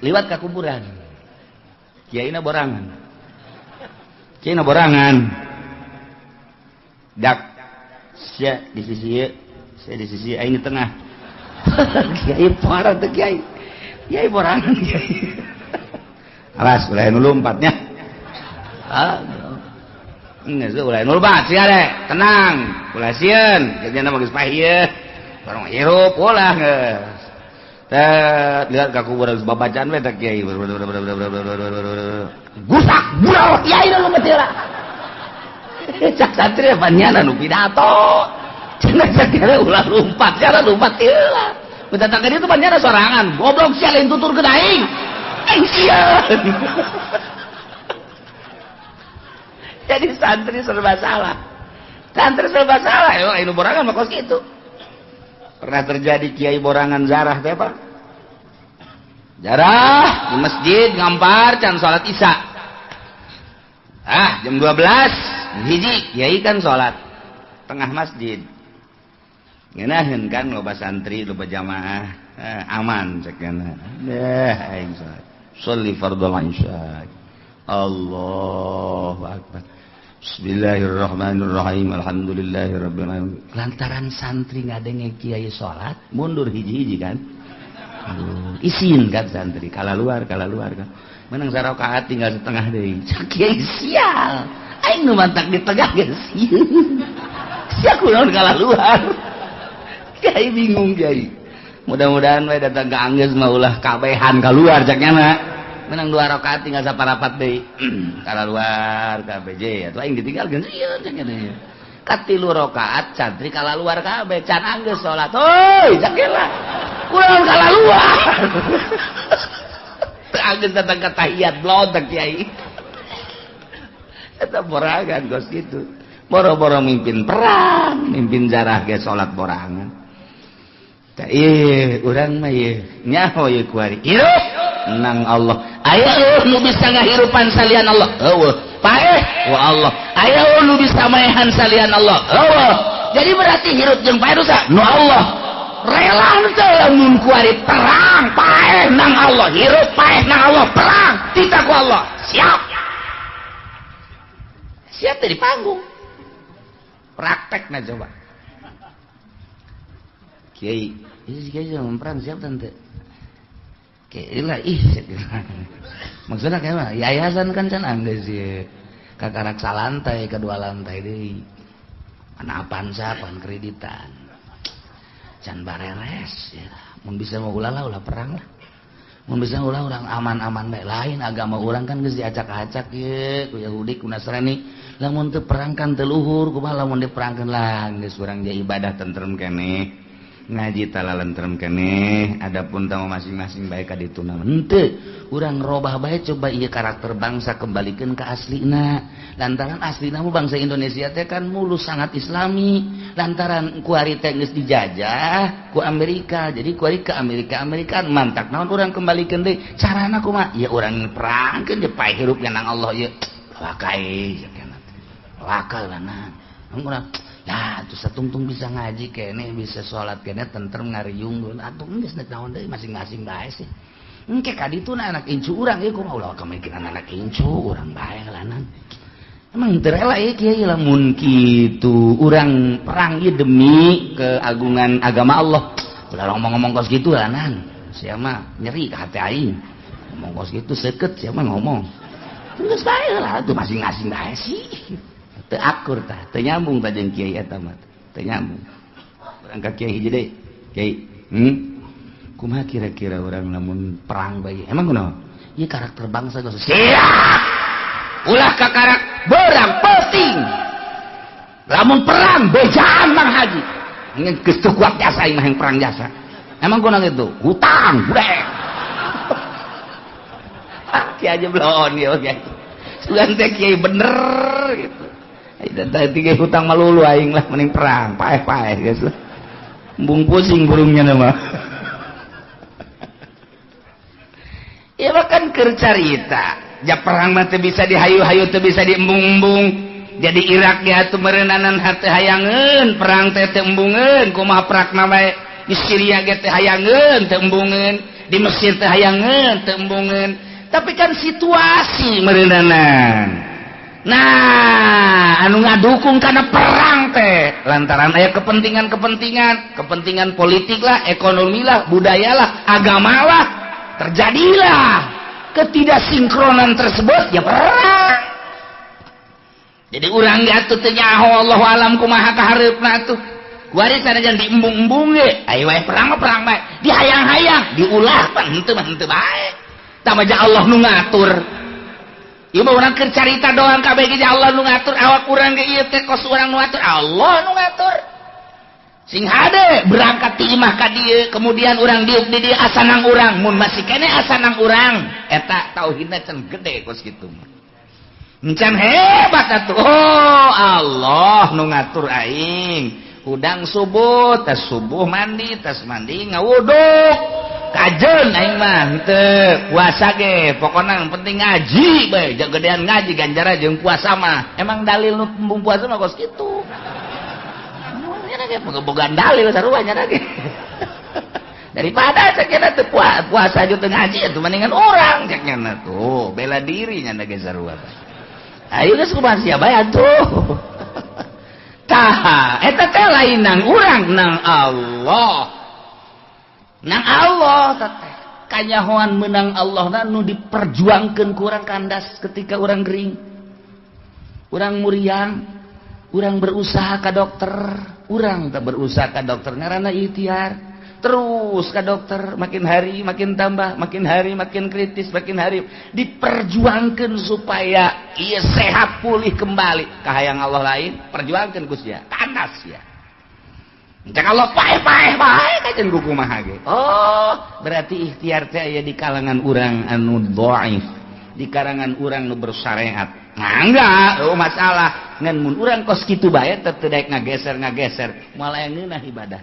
liwat ke kuburan kiaina borangan dak sia di sisi ieu saya di sisi aing di tengah kiai parah teh kiai borangan kiai alas ulah nu lompatnya nggak sih ulah nu lompat sia deh tenang ulah sieun jangan geus pahieun barang hirup ulah geus lihat ke kuburan babacaan we teh kiai gusak bural kiai nu mati lah cak santri panjana nu pidato cenah sakira ulah lompat cara lompat ieu lah mendatang ka dieu teh panjana sorangan goblok sia lain tutur ke aing sieun jadi santri serba salah anu borangan mah kos kitu pernah terjadi kiai borangan zarah teh apa jarah di masjid ngampar can salat isya jam 12 hiji kiai kan salat tengah masjid ngeunaheun kan loba santri loba jamaah aman cekna aing salat sholli fardhu isya Allahu akbar Bismillahirrahmanirrahim alhamdulillahirabbil alamin lantaran santri ngadenge kiai salat mundur hiji-hiji kan isin kan santri kala luar kan menang sarakaat tinggal setengah deui kiai sial aing nu mantak di tengah geus sia kunaon kala luar kiai bingung kiai mudah-mudahan we datang ka anggeus mah ulah kabehan keluar caknya menang 2 rakaat tinggal saparapat deui kala luar KBJ atuh aing ditinggalkeun sieun caknya deui katilu rakaat santri kala luar kabeh can anggeus salat heuy cakela kurang kala luar anggeus datang ka tahiyat blontek kiai eta borangan gos kitu boro-boro mimpin perang mimpin jarah ge salat borangan tah urang mah ieu nyaho ieu kuari hirup nang Allah aya nu bisa ngahirupan salian Allah eueuh paeh wa Allah aya nu bisa maehan salian Allah eueuh jadi berarti hirup jeung paeh dosa nu Allah rela teh lamun kuari perang paeh nang Allah hirup paeh nang Allah perang tita ku Allah siap teh di panggung praktekna coba kiai ini kiai jangan perang siap tante kiai lah maksudnya kayak mana yayasan kan can anggeus sih kakarak salantai kedua lantai deui mana apansa pan kreditan can bareres ya mun bisa mau ulah perang lah mun bisa ulah urang aman-aman bae lain agama urang kan geus diacak-acak ye ku Yahudi ku Nasrani lamun teu perang kan teu luhur kumaha lamun diperangkeun lah geus urang je ibadah tentrem keneh ngaji talalentrem keneh adapun tamu masing-masing bae ka ditu naon henteu urang robah bae coba ieu karakter bangsa kembalikeun ka aslina lantaran aslina mah bangsa Indonesia teh kan mulus sangat islami lantaran kuari teh geus dijajah ku Amerika jadi kuari ke Amerika mantak naon urang kembalikeun deui carana kumaha ya urang perangkeun je paeh hirupna nang Allah ye wakai sakena wakal lanang urang ya tuh satungtung bisa ngaji kene bisa sholat kene tentrem ngariung atuh geus naon deui masing-masing bae sih engke ka dituna anak incu urang ieu kumaha ulah kamikiran anak incu urang bae ngalanan emang teu rela ieu kiai lamun kitu urang perang ieu demi keagungan agama Allah ulah ngomong-ngomong kos kitu lanan sia mah nyeri ka hati aing ngomong kos kitu seukeut sia mah ngomong geus bae lah atuh masing-masing bae sih teu akur tah teu nyambung tah jeung kiai eta mah teu nyambung urang ka kiai hiji deui kiai kumaha kira-kira urang lamun perang bae emang kunaon ieu karakter bangsa geus siap ulah ka karak beurang penting lamun perang bejaan Mang Haji ngan geus teu kuat jasa aing mah perang jasa emang kunaon kitu hutang budek kiai aja belon ieu kiai sugan teh kiai bener gitu tadi ke hutang malulu aing lah mending perang paeh guys lah embung pusing burungnya nama ya bahkan keur carita ja perang mah teu bisa dihayu-hayu teu bisa diembung-embung jadi Irak dia tuh merenanan hati hayangan perang teh embungeun kumaha perakna bae di Syria ge teh hayangan teu embungeun di Mesir teh hayangan teu embungeun tapi kan situasi merenanan nah anu ngadukung karena perang teh lantaran aya kepentingan politik lah ekonomi lah budaya lah agama lah terjadilah ketidaksinkronan tersebut ya perang jadi urang gatuh teu nyaho Allahu alam kumaha kahareupna tuh kuari sanajan diembung-embung ge aya wae perang bae dihayang-hayang diulah pan henteu bae tamaja Allah nu ngatur ieu mah urang keur carita doang kabeh ge Allah nu ngatur awak urang ge ieu teh kos urang nu ngatur Allah nu ngatur sing hade berangkat ti imah ka dieu kemudian urang diuk di dieu asanang urang mun masih kene asanang urang eta tauhidna can gede kos kitu encan hebat atuh oh Allah nu ngatur aing udang subuh tas subuh mandi tas mandi ngawuduk kajen aing mah henteu puasa ge pokona yang penting ngaji bae gedean ngaji ganjaran jeung puasa mah emang dalil nu tembung puasa mah kos kitu nya ge bogaan dalil sarua nya ge daripada cekna teu puasa jeung teu ngaji atuh mendingan urang cekna tuh bela diri nya ge sarua ayo geus kumaha sia bae atuh tah eta teh lain nang urang nang Allah teteh kanyahoan menang Allah nu diperjuangkeun ku urang kandas ketika urang gering urang muriang urang berusaha ka dokter urang teh berusaha ka dokter ngaranna ikhtiar terus ka dokter makin hari makin tambah makin hari makin kritis makin hari diperjuangkeun supaya ieu sehat pulih kembali kahayang Allah lain perjuangkeun ku sia kandas ya cek Allah paeh-paeh bae kajen ku kumaha ge oh berarti ikhtiar teh aya di kalangan urang anu dhaif di kalangan urang nu bersyariat mangga oh masalah ngan mun urang kos kitu bae teu daek ngageser malah ngeunah ibadah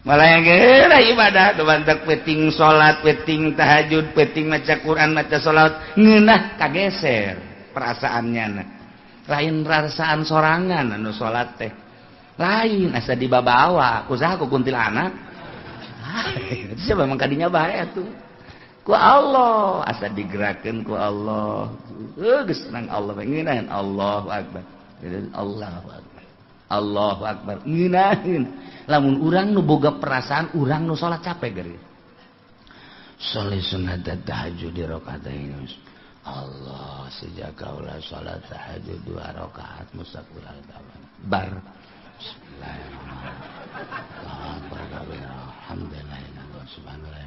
malah geura ibadah dumantek peting salat peting tahajud peting maca Quran maca salat ngeunah kageser perasaannya lain perasaan sorangan anu salat teh lain asa dibabawa kusaha ku kuntilanak itu siapa memang kadinya bae atuh ku Allah asa digerakkeun ku Allah geus nang Allah ngeunaheun Allahu akbar Allahu akbar ngeunaheun lamun urang nu boga perasaan urang nu salat capek geureun sholli sunat tahajud di rakaatain Allah sejak kaula salat tahajud 2 rakaat mustaqbil bar bismillahirrahmanirrahim alhamdulillah subhanallah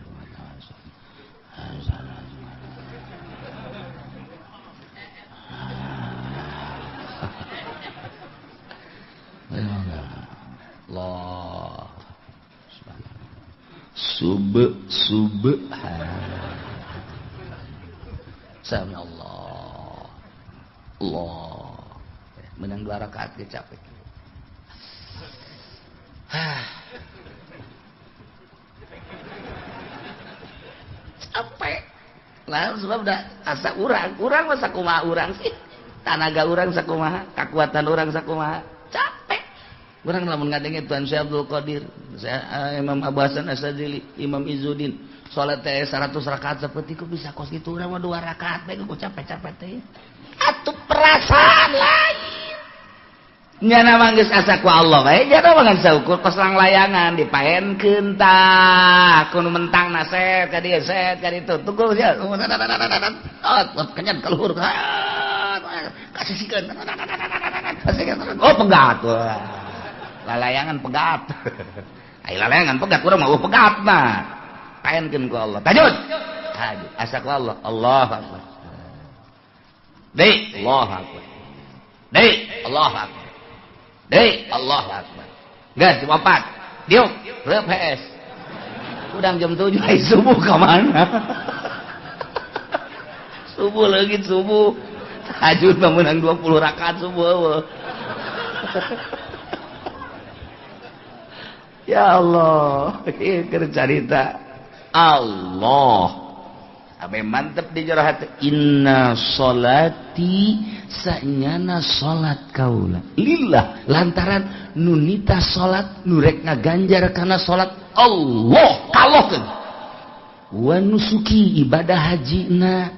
Allah subhan sami Allah menang 2 rakaat ge capek capek lah sebab dah asa urang masa kumaha urang sih tanaga urang sakumaha kekuatan urang sakumaha capek urang lamun ngadenge Tuan Syekh Abdul Qadir Imam Abu Hasan Asadili Imam Izzuddin salat teh 100 rakaat saeutik ku bisa kos kitu urang mah 2 rakaat bae ku capek-capek teh atuh perasaan lain nyana mah geus asa ku Allah bae nya mah ngan saukur kos lang layangan dipaenkeun tah kudu mentangna set ka dieu set ka ditu tunggu sia oh kenyan ka luhur kasisikeun oh pegat lalayangan pegat ai lalayangan pegat urang mah pegat mah paenkeun ku Allah tajud asa ku Allah Allahu akbar deui Allahu akbar deui Allahu akbar deui Allahu akbar geus jam 4 diuk reup HS udang jam 7 ai subuh ka mana subuh leungit subuh tahajud mah meunang 20 rakaat subuh ya Allah ieu keur carita Allah abe mantep di jero hati. Inna sholati sanyana sholat kaula lillah lantaran nunita sholat nurek ngaganjar karena sholat Allah kalokeun wa nusuki ibadah hajina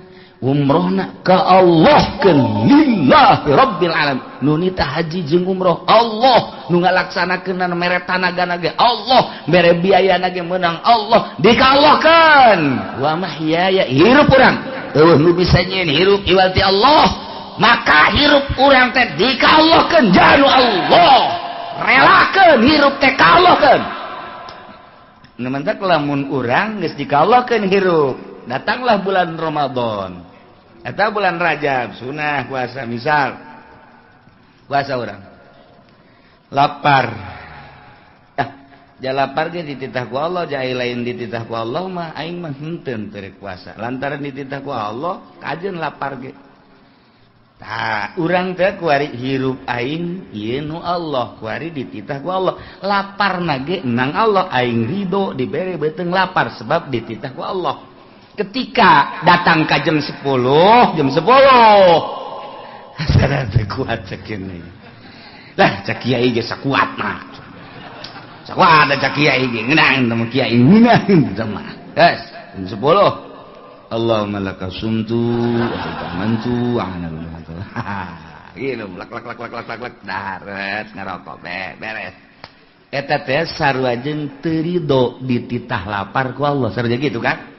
umrohna ka Allah keun lillah rabbil alamin nunita haji jeung umroh Allah nu ngalaksanakeun mere tanagana ge Allah mere biayana ge meunang Allah dikalohkeun wa mahyaya hirup urang eueuh nu bisa nyeun hirup iwati Allah maka hirup urang teh dikalohkeun janu Allah relakeun hirup teh kalohkeun nu mentek lamun urang geus dikalohkeun hirup datanglah bulan Ramadan eta bulan Rajab sunah puasa misal puasa orang lapar ja lapar ge dititah ku Allah jai lain dititah ku Allah mah aing mah henteu teu puasa lantaran dititah ku Allah kajeun lapar ge tah urang teh kuari hirup aing ieu nu Allah kuari dititah ku Allah laparna ge nang Allah aing ridho dibere beuteung lapar sebab dititah ku Allah ketika datang ke jam 10 sadar teh kuat cek ini lah cek kiai ge sakuat mah sakuat ada cek kiai ge ngeunang teh kiai ngeunang teh mah guys jam 10 Allahumma laka sumtu wa amantu ana gitu lak daret ngarokok beres eta teh sarua jeung teu ridho dititah lapar ku Allah sarua gitu kan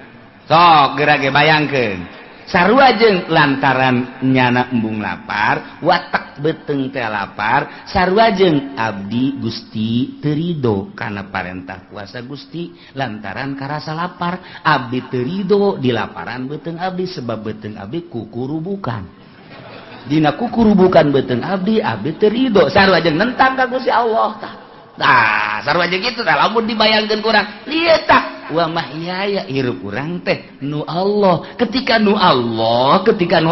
sok gerage bayangkeun sarua jeung lantaran nyana embung lapar watak beuteung teh lapar sarua jeung abdi Gusti teu ridho kana parentah puasa Gusti lantaran karasa lapar abdi teu ridho di laparan beuteung abdi sebab beuteung abdi kukurubukan dina kukurubukan beuteung abdi teu ridho sarua jeung nentang ka Gusti Allah tah sarua jeung kitu tah lamun dibayangkeun kurang ieu tah wa mahyaya hirup urang teh nu Allah ketika nu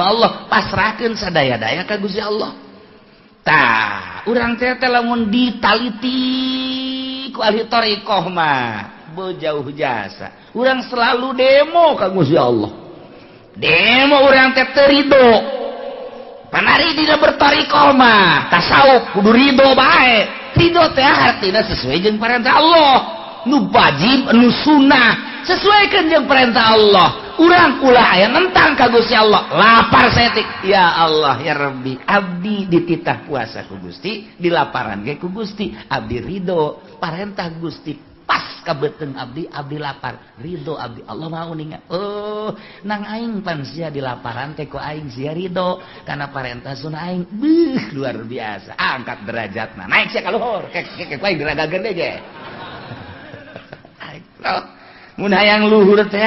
Allah pasrahkeun sadaya-daya ka Gusti Allah tah urang teh lamun ditaliti ku ahli thariqah mah bejauh jasa urang selalu demo ka Gusti Allah demo urang teh teu ridho panari dina berthariqah mah tasawuf kudu ridho bae ridho teh artina sesuai jeung parentah Allah nu wajib nu sunnah sesuaikan jeung perintah Allah urang ulah aya nentang ka Gusti Allah lapar setik ya Allah ya Rabbi abdi dititah puasa ku Gusti dilaparan ge ku Gusti abdi ridho parentah Gusti pas ka beuteung abdi lapar ridho abdi Allah mau ningat nang aing pan sia dilaparan teh ku aing sia ridho kana parentah sunah aing luar biasa angkat derajatna naik sia ka luhur kek aing diragageun deui ge mun hayang luhur teh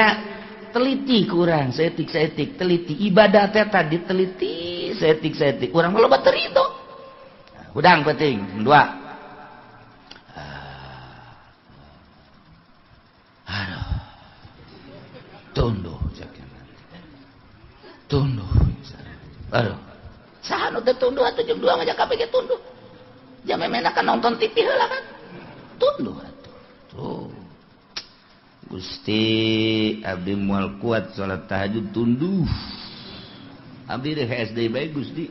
teliti kurang setik teliti ibadah teh tadi teliti setik urang mah loba teu ridho udang penting dua aduh tunduh aduh saha nu teh tunduh atuh jam 2 ngajak KPG tunduh jam memena kan nonton TV heula kan tunduh atuh tuh Gusti abdi moal kuat salat tahajud tunduh abdi teh SD bae Gusti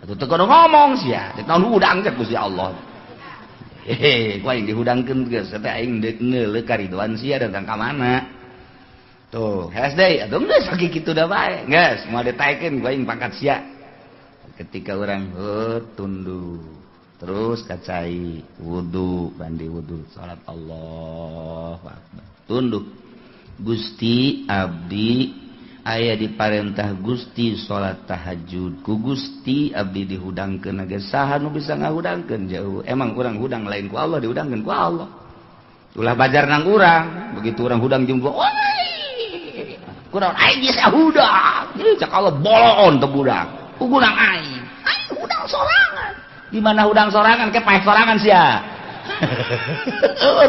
atuh teu kudu ngomong sia teh naon udang cek Gusti Allah ku aing dihudangkeun geus teh aing deuk neuleuh karidoan sia datang ka mana tuh SD atuh geus sakitu kitu da bae geus moal ditaekeun ku aing pangkat sia ketika urang tunduh terus kacai wudu bandi wudu salat Allahu akbar tunduk Gusti abdi aya diparentah Gusti salat tahajud ku Gusti abdi dihudangkeun ge saha nu bisa ngahudangkeun jauh emang urang hudang lain ku Allah dihudangkeun ku Allah ulah bajar nang urang begitu urang hudang jeung kurang aing geus hudang cak Allah bolon teu budang ugunang aing hudang sorangan di mana hudang sorangan ke paeh sorangan sia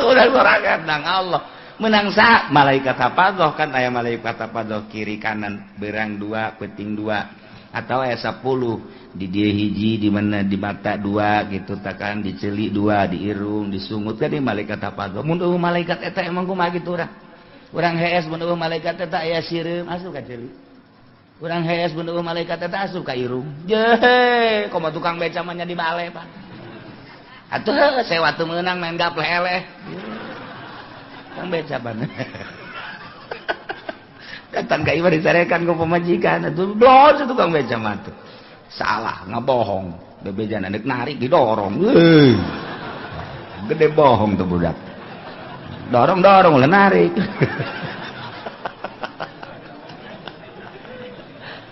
hudang sorangan nang Allah menang sa malaikat hafazoh kan aya malaikat hafazoh kiri kanan berang 2 peting 2 atau aya 10 di dia hiji di mana di mata 2 gitu takan di celik 2 di irung di sungut kan di malaikat hafazoh mun malaikat eta emang kumaha gitu urang Urang hees mun eueuh malaikat teh aya sireum asup ka ceuli. Urang hees mun eueuh malaikat teh asup ka irung. Jeh, komo tukang beca mah nya di bale, Pak. Atuh sewa teu meunang main gapleh eleh. Tukang beca pan. Datang ka ieu disarekan ku pamajikan atuh dosa tukang beca mah tuh. Salah, ngabohong. Bebejan anak narik didorong. Gede bohong tuh budak. Dorong lah narik.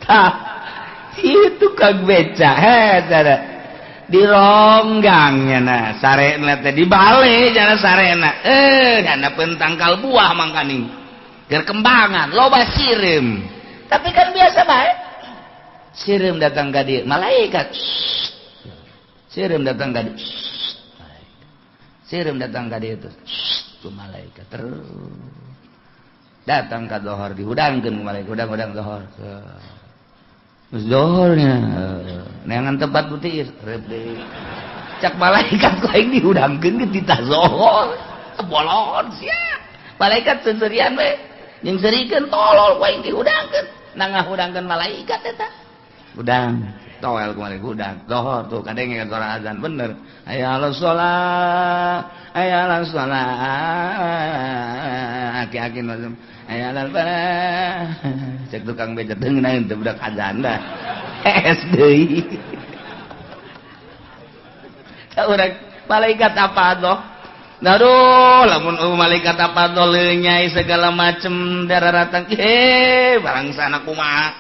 Tah, itu kag beca, cara dironggangnya nah, sarena teh dibale jana sarena. Dana pentangkal buah mangkaning. Keur kembangan, loba sireum. Tapi kan biasa bae. Sireum datang ka dieu, malaikat. Sireum datang ka dieu. Sireum datang ka dieu tuh. Ku malaikat terus datang ka zohor dihudangkeun ku malaikat udang zohor. Geus zohornya neangan tempat putih rep deui. Cak malaikat ku aing dihudangkeun ke tita zohor. Bolon sia. Malaikat seserian we. Jeung serikeun tolol ku aing dihudangkeun. Nang ngahudangkeun malaikat eta. Udang toel ku malaikat udang zohor tuh kadenge kan suara azan bener. Hayya 'alas shalah. Hayya 'alas shalah. Aki-aki mazum. Hayya 'alal falah. Cek tukang beca deungeun teh budak azan dah. deui. Ka urang malaikat apa doh? Aduh, lamun malaikat apa doh lenyai segala macem dararatan. Barang sana kumaha.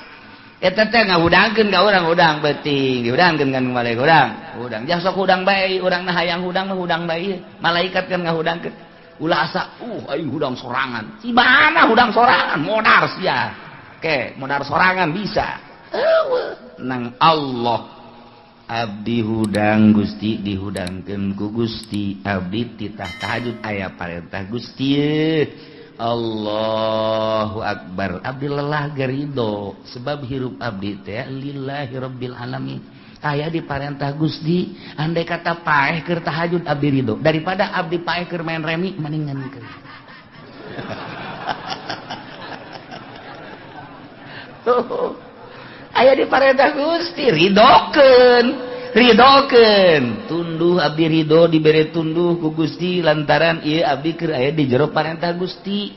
Eta teh ngahudangkeun ka urang udang beuting, dihudangkeun kan malaikat udang. Jah sok hudang bae, urang nah hayang hudang mah hudang bae. Malaikat kan ngahudangkeun. Ulah asa, aing hudang sorangan. Cibana hudang sorangan, modar sia. Oke, modar sorangan bisa. Nang Allah abdi hudang Gusti dihudangkeun ku Gusti, abdi titah tahajud aya parentah Gusti. Allahu Akbar. Abdi lelah gerido sebab hirup abdi teh lillahi rabbil alamin. Aya di parentah Gusti, andai kata paeh keur tahajud abdi ridho daripada abdi paeh keur main remi mendingan keur. Tuh. Aya di parentah Gusti ridhokeun. Tunduh abdi ridho dibere tunduh ku Gusti lantaran ieu abdi keur aya di jero parentah Gusti.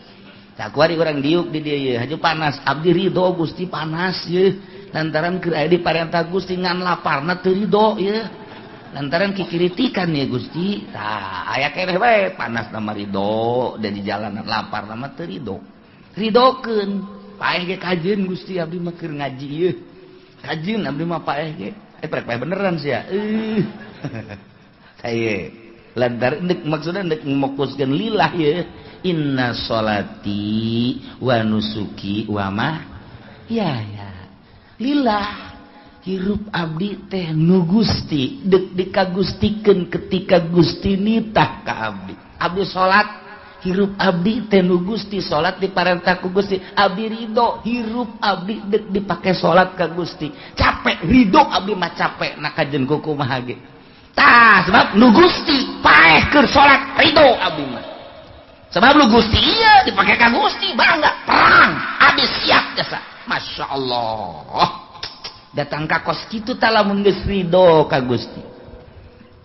Sakuari urang diuk di dieu ye haju panas abdi ridho Gusti panas ye lantaran keur aya di parentah Gusti ngan laparna teu ridho ye lantaran kikiritikan ye Gusti. Tah aya keneh bae panas nama ridho dan di jalanan lapar nama teu ridho. Ridhokeun paeh ge kajeun Gusti abdi mah keur ngaji ye. Kajeun abdi mah paeh ge. Prek beneran sih ya. Saya lantar maksudnya mokuskeun lillah ya. Inna sholati wa nusuki wa ya lillah hirup abdi teh nu Gusti dek dikagustikeun ketika Gusti nitah ka abdi. Abdi salat hirup abdi teh nu Gusti salat diparentah ku Gusti abdi ridho hirup abdi dek dipake salat ka Gusti capek ridho abdi mah capek nak kajen kumaha ge tah sebab nu Gusti paeh keur salat ridho abdi mah sebab nu Gusti ieu dipake ka Gusti bangga perang abdi siap jasa masyaallah datang ka kos kitu tah lamun geus ridho ka Gusti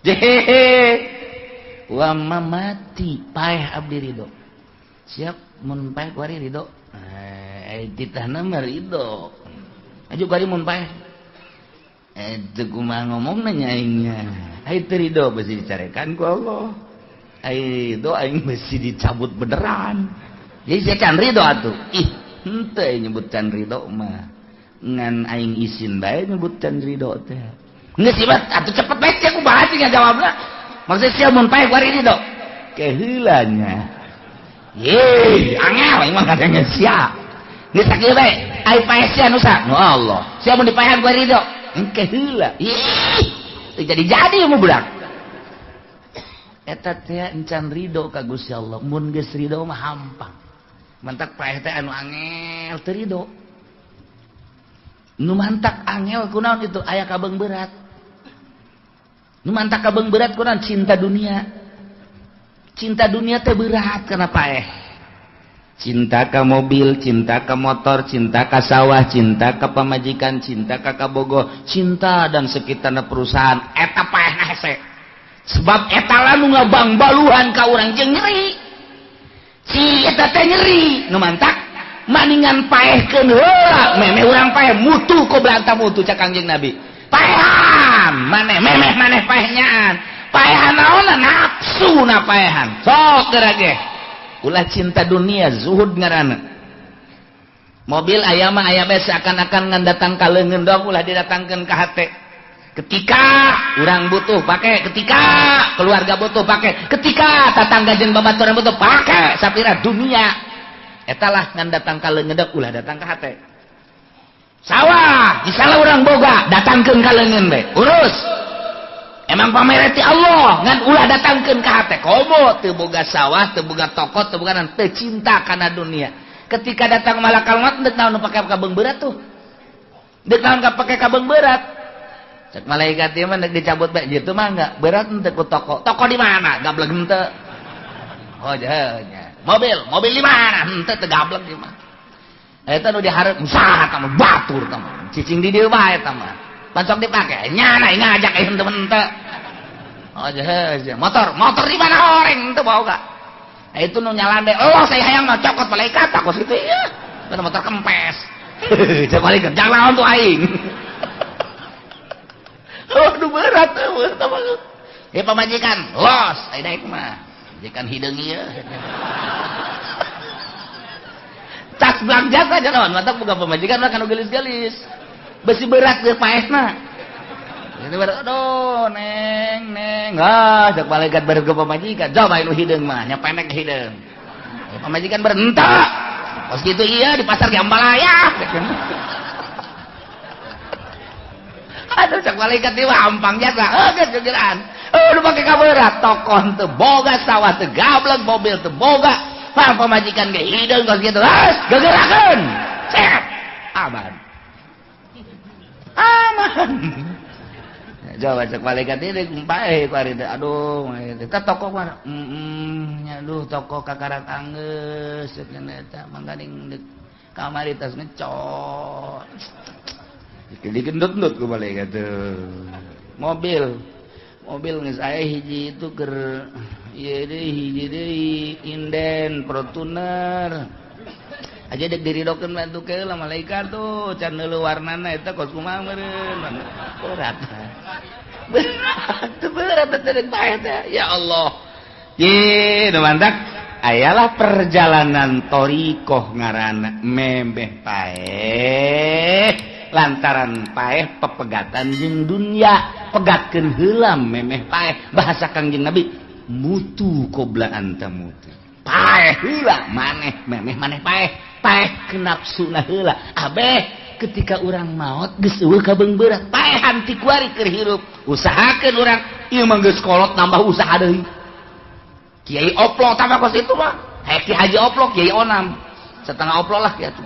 jehehe wa mamati paeh abdi ridho siap mun paeh kuari ridho titahna mah ridho aju kuari mun paeh teu kumaha ngomongna nya aingnya ai teu ridho beusi dicarekan ku Allah ai ridho aing beusi dicabut beneran jadi can ridho atuh ih henteu nyebut can ridho mah ngan aing isin bae nyebut can ridho teh geus sibat atuh cepet bae ku bahas nya jawabna. Maksudnya siapa mun paeh kuari ridho keheulanya ye angel imah katanya sia geus sakieu bae ai paeh sia nu sa nu Allah sia mun dipaehan kuari ridho engke heula ih teu jadi mah budak eta teh encan ridho ka Gusti Allah mun geus ridho mah hampang mantak paeh teh anu angel teu ridho nu mantak angel kunaon itu aya kabeung berat. Nu mantak kabeung berat kunaon cinta dunia. Cinta dunia teh berat kana paeh. cinta ka mobil, cinta ka motor, cinta ka sawah, cinta ka pamajikan, cinta ka kabogo, cinta dan sekitarna perusahaan eta paehna hese. Sebab eta lalu ngabang baluhan ka urang jeung nyeri. Si eta teh nyeri, nu mantak maningan paehkeun heula, memeh urang paeh mutu kobra anta mutu cak Kangjeng Nabi. Paehan, maneh memeh maneh paehnyaan. Paehan naonna nafsu na paehan. Sok geura ge. Ulah cinta dunia zuhud ngaranna. Mobil aya mah aya bae seakan-akan ngan datang ka leungeun dong ulah didatangkeun ka hate. Ketika urang butuh pake, ketika keluarga butuh pake, ketika tetangga jeung babaturan butuh pake, sapira dunia eta lah ngan datang ka leungeun dong ulah datang ka hate. Sawah misalnya urang boga datangkeun ka leungeun bae urus. Emang pamer ti Allah ngan ulah datangkeun ka hate. Komo teu boga sawah, teu boga toko, teu boga teu cinta kana dunia. Ketika datang malakal maut deuk naon pake kabeng berat tuh. Deuk naon pake kabeng berat. Cek malaikat ieu mah deuk dicabut bae jitu mah enggak berat teu ku toko. Toko di mana? Gablek henteu. Oh nya. Mobil di mana? Henteu teu gablek ieu mah. Eta nu dihareup usaha ka mah batur ka mah. Cicing di dieu bae eta mah. Pancok dipake nyana ngajak henteu henteu. Oh jah, motor di mana orang itu bawa gak? Nah, itu nu nyalande, oh saya hayang mau cokot malaikat takut itu iya, itu motor kempes, saya malaikat jangan lawan tuh aing. Aduh berat tuh, ya pamajikan, los, ayo naik mah, majikan hidung iya. Tas belanja saja lawan, mantap bukan pamajikan lah kan gelis-gelis, besi berat ke paesna. Itu aduh neng cek malaikat bareng ke pamajikan coba itu hideung mah nya pendek hideung pamajikan berentak pas gitu iya di pasar Jambalaya aduh cek malaikat ieu ampang jasa geus-geusan udah pake kaberat tokon teu boga sawah teu gablek mobil teu boga pamajikan ge hideung pas gitu geugerakeun set aman coba cek malaikat ini kumpae kuari aduh eta toko mah aduh toko kakarak anggeus cek eta manggading kamari tas ngecot digendut-gendut ku malaikat tuh mobil geus aya hiji itu keur ieu deui hiji deui inden Fortuner aja dek diridokeun bantu ke lah malaikat tuh can neuleuh warnana eta kos kumaha meureun berat teh paeh teh ya Allah ye nu mantak ayalah perjalanan thariqah ngaranna memeh paeh lantaran paeh pepegatan jeung dunia pegatkeun heula memeh paeh bahasa Kangjeng Nabi mutu qobla anta mutu paeh heula maneh memeh maneh paeh ke nafsuna heula abeh ketika urang maot geus eueuh kabeng berat paehan ti kuari keur hirup usahakeun urang ieu mah geus kolot nambah usaha deui Kiai Oplo tambah kos itu mah hayang Ki Haji Oplo Kiai Onam setengah Oplo lah kieu tuh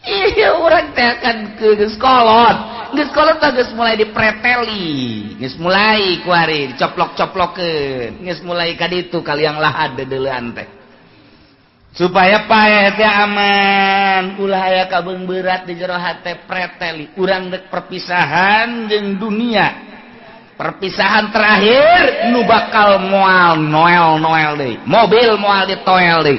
iya urang teh kan geus kolot mah geus mulai dipreteli geus mulai kuari dicoplok-coplokeun geus mulai ka ditu kaliang lahad deuleuan teh supaya paeh teh aman ulah aya kabeng berat di jero hate preteli urang dek perpisahan jeung dunia perpisahan terakhir nu bakal moal noel deui mobil moal ditoel deui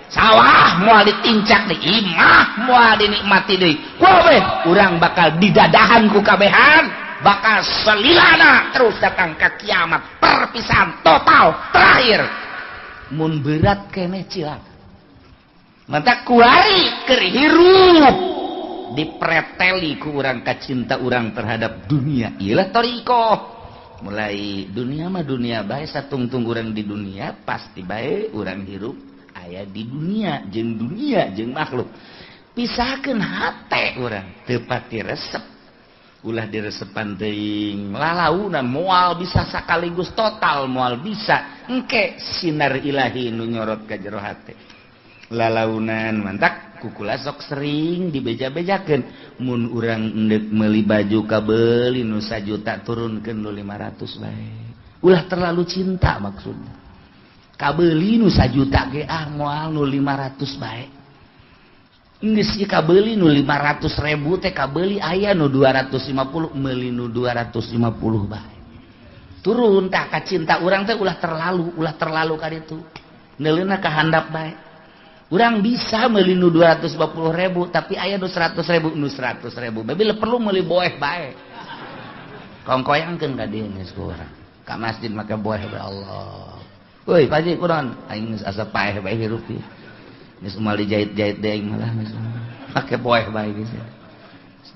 sawah moal ditincak deui imah moal dinikmati deui kabeh urang bakal didadahan ku kabehan bakal selilana terus datang ka kiamat perpisahan total terakhir mun berat keneh cilaka mantap kuari keur hirup dipreteli ku urang kacinta urang terhadap dunia iyalah thariqah mulai dunia mah dunia bae satungtung urang di dunia pasti bae urang hirup aya di dunia jeung makhluk pisahkeun hate urang teu pati resep ulah diresepan teuing lalaunan moal bisa sakaligus total moal bisa engke sinar ilahi nu nyorot ka jero hate lalaunan mantak kukula sok sering dibeja-bejakeun mun urang endek meuli baju kabeuli nu 1 juta turunkeun nu 500 bae ulah terlalu cinta maksudnya kabeli nu 1 juta ge moal nu 500 bae geus ieu kabeli nu 500.000 teh kabeli aya nu 250 meuli nu 250 bae turun tah ka cinta urang teh ulah terlalu ka ditu neuleuna ka handap bae urang bisa meuli nu 250.000 tapi aya nu 100.000 bae perlu meuli boeh bae kongkoyangkeun ka dieu geus ku urang ka masjid make boeh bae Allah euy paji kunaon aing geus asa paeh bae hirup ieu geus moal dijahit-jahit deui malah geus make boeh bae geus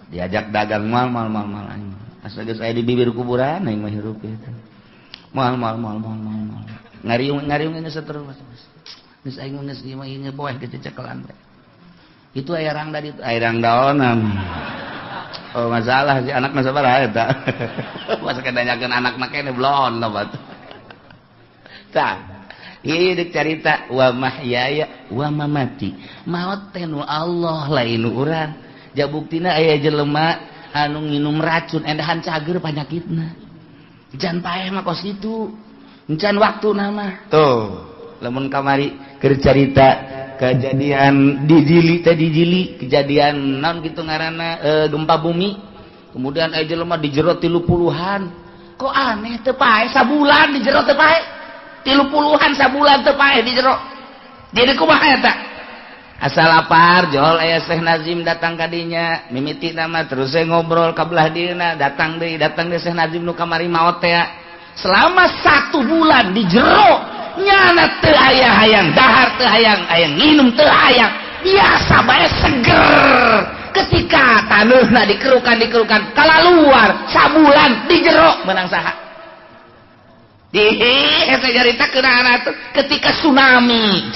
diajak dagang mal aing asa geus aya di bibir kuburan aing mah hirup ieu mal ngariung geus terus geus aing geus ieu mah ieu boeh geus cekelan bae itu aya rang dari aya rang daonan oh masalah si anak mah sabaraha eta masa kedanyakeun anak mah keneh blon loba tah ieu deuk carita wa mahyaya wa mamati maot teh nu Allah lain nu urang ja buktina aya jelema anu nginum racun endahan cager panyakitna jan paeh mah kos kitu encan waktuna mah tuh lamun kamari keur carita kejadian di Jili kejadian naon kitu ngaranna gempa bumi kemudian aya jelema dijero 30-an kok aneh teu paeh sabulan dijero teu paeh 30-an sabulan teu paeh dijero jadi kumaha eta asal lapar jol aya Syekh Nazim datang ka dinya mimiti nama terus ngobrol ka belah dieuna datang deui Syekh Nazim nu kamari maot teh selama 1 bulan dijero nyana teu aya hayang dahar teu hayang nginum teu hayang biasa bae seger ketika taneuhna dikerukan kalaluar sabulan dijero menang saha eta jaritakeun anak teh ketika tsunami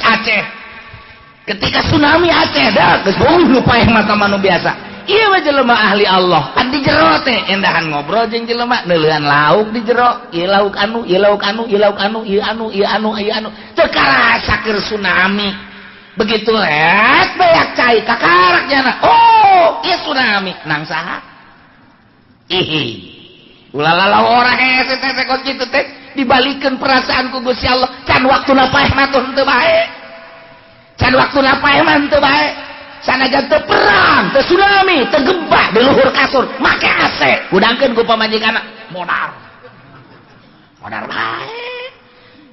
Aceh dah geus nu paeh mata manu biasa ieu mah jelema ahli Allah kan di jero teh endahan ngobrol jeung jelema neuleuhan lauk di jero ieu lauk anu teu karasa keur tsunami begitu let beak cai kakarak jana oh ieu tsunami nang saha ulalala orang hese teh kos kitu teh dibalikeun perasaan ku Gusti Allah can waktuna paeh mah teu bae can waktuna paeh mah teu bae sanajan teu perang teu tsunami teu gempa di luhur kasur make AC udangkeun ku pamajikanna modar bae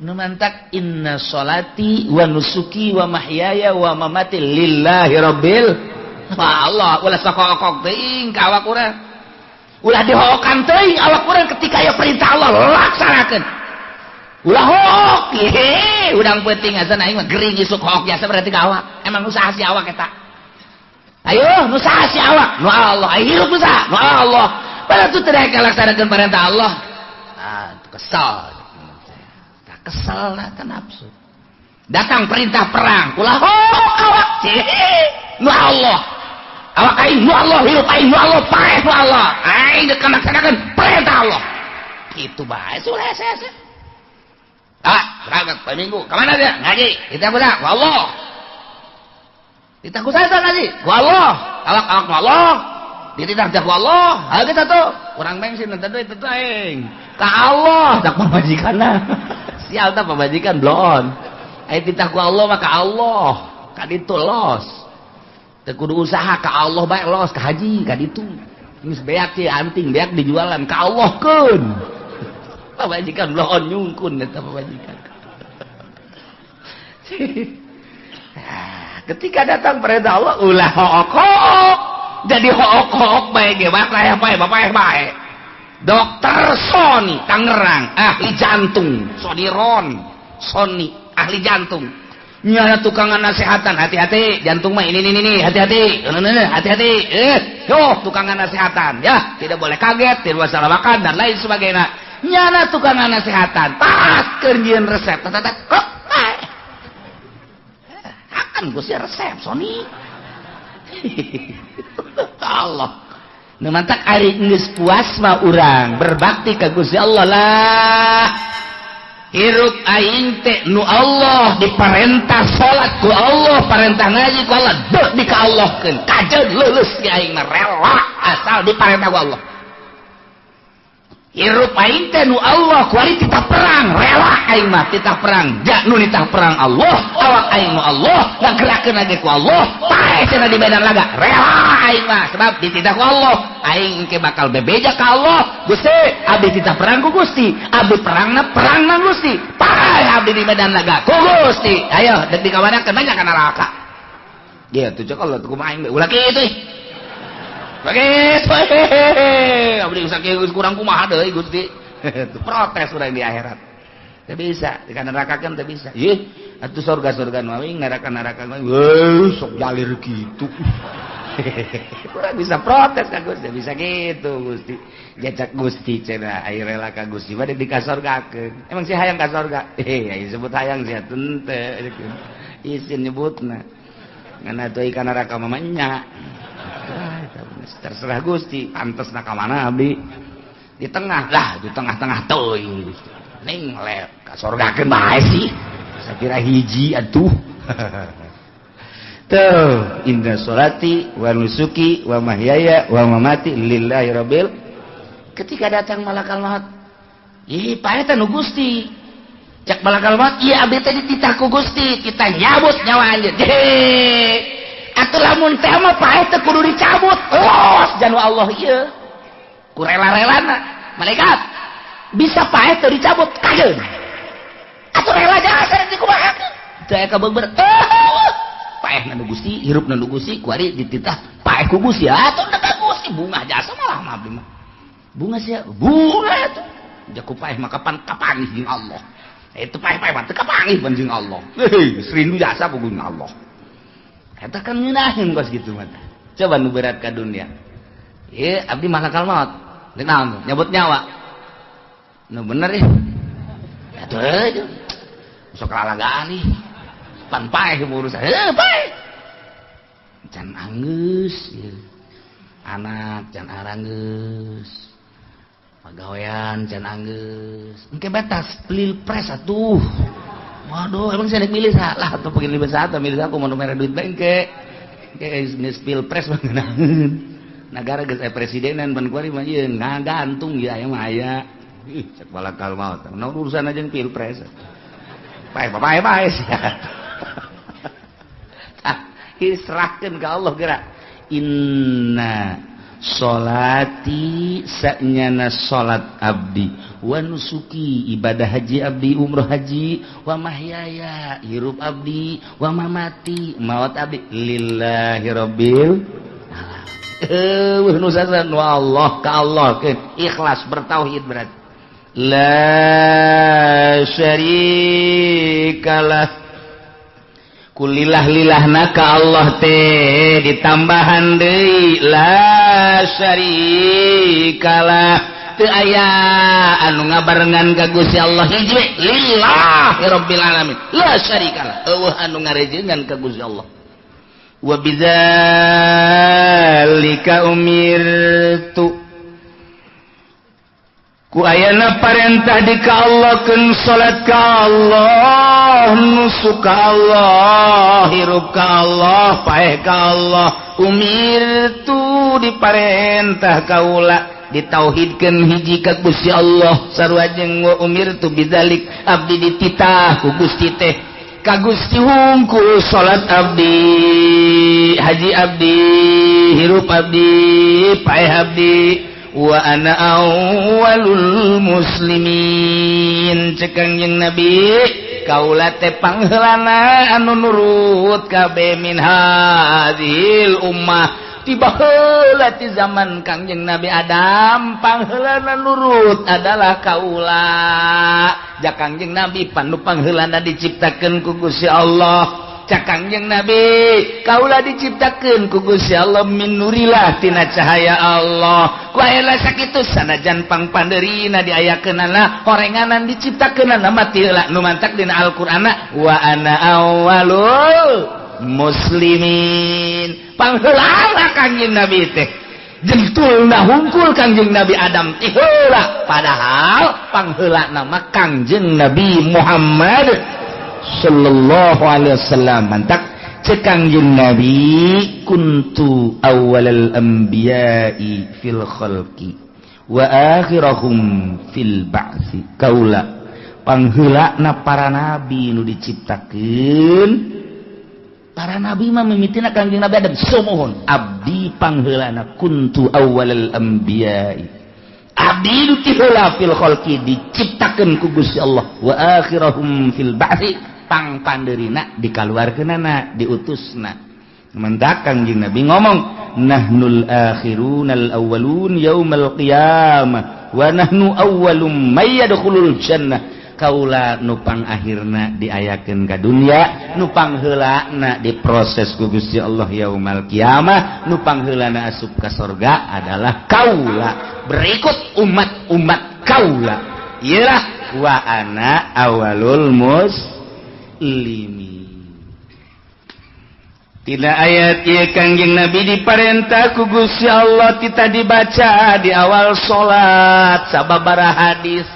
nu mantak inna sholati wa nusuki wa mahyaya wa mamati lillahi rabbil Allah ulah sakokok teuing ka awak urang ulah dihokan teuing awak urang ketika aya perintah Allah laksanakeun ulah hook udang peuting asan aing mah gering isuk hook biasa berarti ka awak emang usaha si awak eta ayo nu saha si awak nu Allah ayo hirup nu saha nu Allah pada tu teu daek laksanakeun perintah Allah kesel nah nafsu datang perintah perang ulah hook awak nu Allah awak aing nu Allah hirup aing nu Allah paeh nu Allah aing deuk laksanakeun perintah Allah kitu bae suleh hese berangkat per minggu kemana dia ngaji kita kuda ku Allah kita kuda ngaji ku Allah awak ku Allah dititah ku Allah ayo kita tuh kurang bensin nanti duit itu aing ka Allah tak pamajikanna sial tak pamajikan blon ayo titah ku Allah maka Allah ka ditu los teu kudu usaha ka Allah bae los ka haji ka ditu geus beak teh anting beak dijualan ka Allah keun pamajikan blon nyungkun eta pamajikan ketika datang perintah Allah ulah hook jadi hook bae ge bae dokter Sony Tangerang ahli jantung Sony ahli jantung nyana tukangan nasehatan hati-hati jantung mah ini hati-hati yo tukangan nasehatan ya tidak boleh kaget tidak salah makan dan lain sebagainya nyana tukangan nasehatan pas kerjieun resep kok akan Gusti resep Sony Allah nu mantak ari geus puas mah urang berbakti ka Gusti Allah lah hirup aing teh nu Allah diperintah salat ku Allah perintah ngaji ku Allah deuh dikaallahkeun kajeun leuleus si aing mah rela asal diperintah ku Allah hirup aing teh nu Allah kuari titah perang rela aing mah titah perang ja nu nitah perang Allah awak aing nu Allah ngagerakeun lagi ku Allah pae cenah di medan laga rela aing mah sebab dititah ku Allah aing engke bakal bebeja ka Allah Gusti abdi titah perang ku Gusti abdi perangna Gusti pae abdi di medan laga ku Gusti ayo dek dikawanakeun banyak kana neraka gitu cek Allah kumaha aing ulah kitu begitu abdi usah kurang kumaha deui Gusti protes urang di akhirat teu bisa di neraka kan teu bisa ieu atuh surga-surga mah neraka mah sok jalir kitu urang bisa protes ka Gusti bisa gitu Gusti jacak Gusti cenah aya rela ka Gusti bade dikasorgakeun emang si hayang ka surga aya disebut hayang sia teu isin nyebutna ngana teu ka neraka mah nya terserah Gusti pantes na ka mana abdi di tengah lah di tengah-tengah teuing ning le ka sorgakeun bae sih sakira hiji atuh tuh inna sholati wa nusuki wa mahyaya wa mamati lillahi rabbil ketika datang malakal maut ih pae teh nu Gusti cek malakal maut ieu abdi teh dititah ku Gusti kita nyabut nyawa anjeun atuh lamun teh mah pae teh kudu dicabut los janu Allah ieu ku rela-relana malaikat bisa pae teh dicabut kageun atuh rela jasa dikumahakeun teu aya kabeber pae nu Gusti hirupna nu Gusti kuari dititah pae ku Gusti atuh da Gusti bunga jasa malah mah abdi mah bunga sia bunga atuh jaku pae mah kapan jeung Allah itu pae mah teu kapanggih jeung Allah serindu jasa ku Allah eta kan ngeunaheun kos kitu mah coba nu berat ka dunia ieu abdi malakal maut deuk naon nyabut nyawa nu bener ya atuh sok lalagaan nih pan pae urusan pae can anggeus anak can aranggeus pagawean can anggeus engke batas pilpres atuh waduh emang saya milih salah atau pengen libas atau milih aku mau merah duit bengke geus pilpres mah ngeunaheun negara geus aya presidenan ban kuari mah ieu ngagantung ya aya mah aya cek balakal maut nah urusan aja pilpres pae sia serahkeun ka Allah geura inna sholati sanyana salat abdi wa nusuki ibadah haji abdi umroh haji wa mahyaya hirup abdi wa mamati maut abdi lillahi rabbil alamin nu sasan wa Allah ka Allah ikhlas bertauhid berarti la syarikalah kulillah-lillahna ka Allah teh ditambahan deui la syarikalah teu aya anu ngabarengan ka Gusti Allah hiji lillahi rabbil alamin la syarikalah eueuh anu ngarejeungan ka Gusti Allah wa bidzalika umirtu ku ayana parentah di ka Allah keun salat ka Allah nusuk ka Allah hirup ka Allah paeh ka Allah umirtu diparentah kaula ditauhidkeun hiji ka Gusti Allah sarua jeung wa umirtu bidzalik abdi dititah ku Gusti teh ka Gusti hungkul salat abdi haji abdi hirup abdi paeh abdi wa ana awwalul muslimin cekang jeung Nabi kaula teh pangheulana anu nurut kabeh min hadzil ummah tiba heula ti zaman Kangjeng Nabi Adam pangheulana nurut adalah kaula jak Kangjeng Nabi panu pangheulana diciptakeun ku Gusti Allah cak Kangjeng Nabi kaula diciptakeun ku Gusti Allah min nurillah tina cahaya Allah ku aya sakitu sanajan pangpandeurina diayakeunana horenganan diciptakeunana mati heula nu mantak dina Al-Qur'anna wa ana awwalul muslimin pangheulana Kangjeng Nabi teh jentulna hungkul Kangjeng Nabi Adam ti heula padahal pangheulana mah Kangjeng Nabi Muhammad sallallahu alaihi wasallam mantak cekangjeng Nabi kuntu awwalal anbiya'i fil khalqi wa akhirahum fil ba'si kaula pangheulana para nabi nu diciptakeun para nabi mah mimitina Kangjeng Nabi Adam samohon abdi pangheulana kuntu awwalal anbiya'i abdi nu ti heula fil khalqi diciptakeun ku Gusti Allah wa akhirahum fil ba'si pang pandeurina dikaluarkeunana diutusna mendak Kangjeng Nabi ngomong nahnul akhirunal awwalun yaumal qiyamah wa nahnu awwalum may yadkhulul jannah kaula nupang akhirna diayakeun ka dunya nupang heulana diproses ku Gusti Allah yaumal qiyamah nupang heulana asup ka surga adalah kaula berikut umat-umat kaula ialah wa ana awalul muslimin. Tina ayat ieu Kangjeng Nabi diparentah ku Gusti Allah kita dibaca di awal salat sababaraha hadis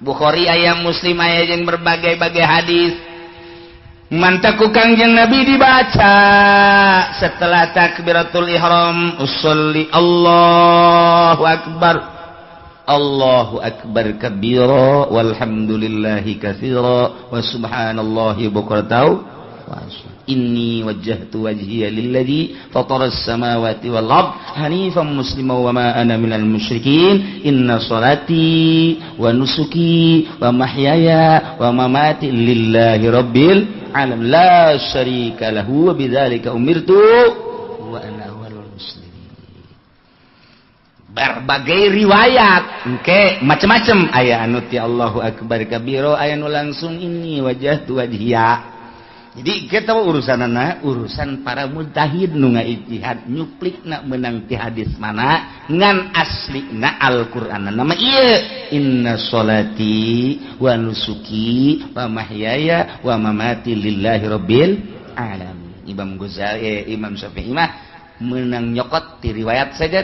Bukhari aya Muslim aya jeung berbagai-bagai hadis mantaku Kangjeng Nabi dibaca setelah takbiratul ihram usolli Allahu akbar kabira walhamdulillahi katsira wa subhanallahi bukratan wa asila inni wajjahtu wajhiya lilladzi fataras samawati wal ard hanifan musliman wa ma ana minal musyrikin inna salati wa nusuki wa mahyaya wa mamati lillahi rabbil alamin la syarika lahu wa bidzalika umirtu wa ana awwalul muslimin. Berbagai riwayat engke macam-macam aya anu ti Allahu akbar kabira aya nu langsung inni wajjahtu wajhiya. Jadi kita urusanana urusan para mujtahid nu ngaijtihad nyuplikna meunang ti hadis mana ngan aslina Al-Qur'an nama ieu inna sholati wa nusuki wa mahyaya wa mamati lillahi rabbil alamin. Imam Ghazali Imam Syafi'i mah meunang nyokot ti riwayat saja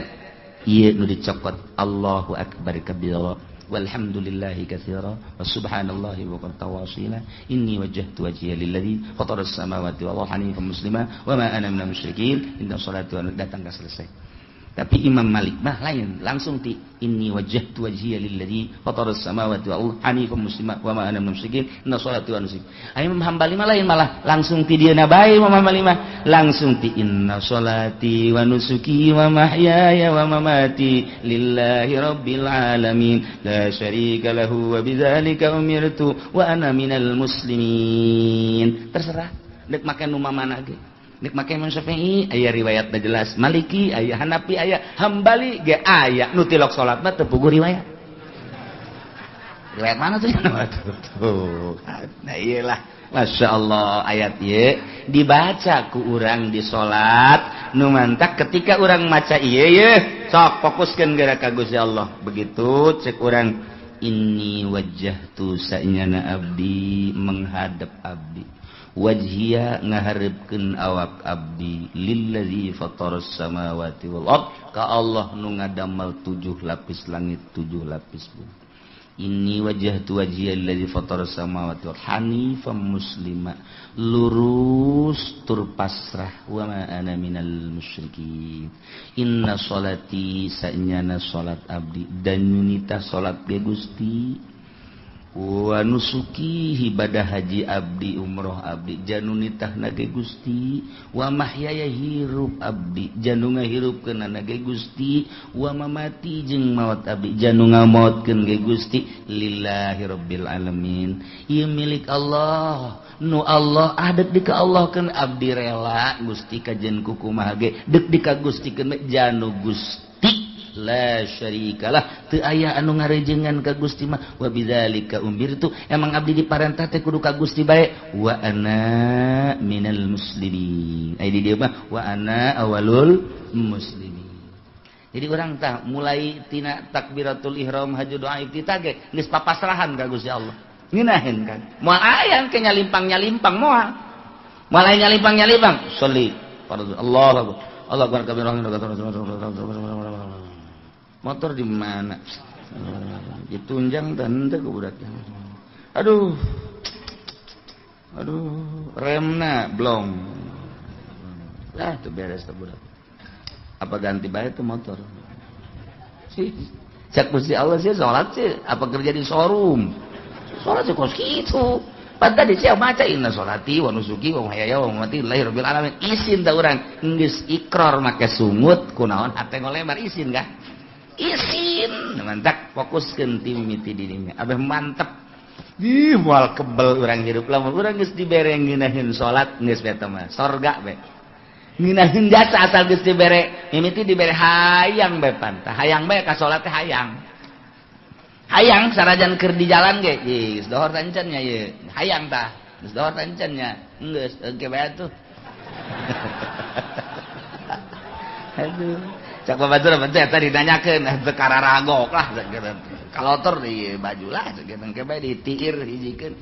ieu nu dicokot Allahu akbar kabira walhamdulillahi katsira wa subhanallahi wa tawasila inni wajjahtu wajhiya lilladzi fataras samawati wal ardi hanifan muslima wa ma ana minal musyrikin inna sholati wa datang ka selesai. Tapi Imam Malik mah lain langsung ti inni wajjahtu wajhiya lilladzi fataras samawati wal ardi hanifan muslima wa ma ana minal musyrikin inna sholati wa nusuki. Imam Hambali mah lain malah langsung ti dieuna bae Imam Hambali mah langsung ti inna sholati wa nusuki wa mahyaya wa mamati lillahi rabbil alamin la syarika lahu wa bidzalika umirtu wa ana minal muslimin. Terserah dek make nu mamana ge nek make Imam Syafi'i aya riwayatna jelas Maliki aya Hanafi aya Hambali ge aya nu tilok salat mah teu puguh riwayat mana tuh nah iyalah Masya Allah ayat ieu dibaca ku urang di salat nu mantak ketika urang maca ieu ye sok fokuskeun geura ka Gusti Allah begitu cek urang inni wajjahtu saenyana abdi menghadap abdi wajhiya ngaharepkeun awak abdi lillazi fataras samawati wal ard ka Allah nu ngadamel 7 lapis langit 7 lapis bumi. Inni wajjahtu wajhiya lillazi fataras samawati wal hanifan muslima lurus tur pasrah wa ma ana minal musyrikin inna sholati saenyana salat abdi dan nyunita salat ge Gusti wa nusuki ibadah haji abdi umroh abdi janu nitahna ge Gusti wa mahyaya hirup abdi janu ngahirupkeun ge Gusti wa mamati jeung maot abdi janu ngamaotkeun ge Gusti lillahi rabbil alamin ieu milik Allah nu Allah adek di ka Allah keun abdi rela Gusti kajen kukumaha ge deuk di ka Gusti keun janu Gusti la syarikalah teu aya anu ngarejengan ka Gusti mah wa bidzalika umirtu emang abdi diparentah teh kudu ka Gusti bae wa ana minal muslimin ai di dieu mah wa ana awalul muslimin. Jadi urang tah mulai tina takbiratul ihram haju doa iftitah ge geus papasrahan ka Gusti Allah ngeunaheun kan moal aya ke nyalimpang moal aya nyalimpang sholli fardhu Allahu akbar kabira motor di mana ditunjang dan teu budak aduh remna blong lah tuh beres tuh budak apa ganti bae tuh motor Cak Gusti Allah sih sholat sih apa kerja di showroom? Sholat sih kos gitu. Padahal di siapa maca inna sholati wa nusuki wa mahyaya wa mamati lillahi rabbil alamin. Isin da urang geus ikrar make sungut kunaon hate ngolembar isin kah? Isin. Mantap fokuskeun ti mimiti dirinya. Abeh mantep. Ih moal kebel urang hirup lamun urang geus dibere ngeunaheun salat geus eta mah sorga we. Ngeunaheun jasa asal geus dibere mimiti dibere hayang bae pantah. Hayang bae ka salat teh hayang. Hayang sarajan keur di jalan ge, geus dohor tancennya ye. Hayang tah, geus dohor tancennya. Geus engke bae atuh. Aduh. Cak babatur apa teh tadi ditanyakeun teu kararagok lah sakitu. Kalotor di baju lah sakitu engke bae ditiir hijikeun.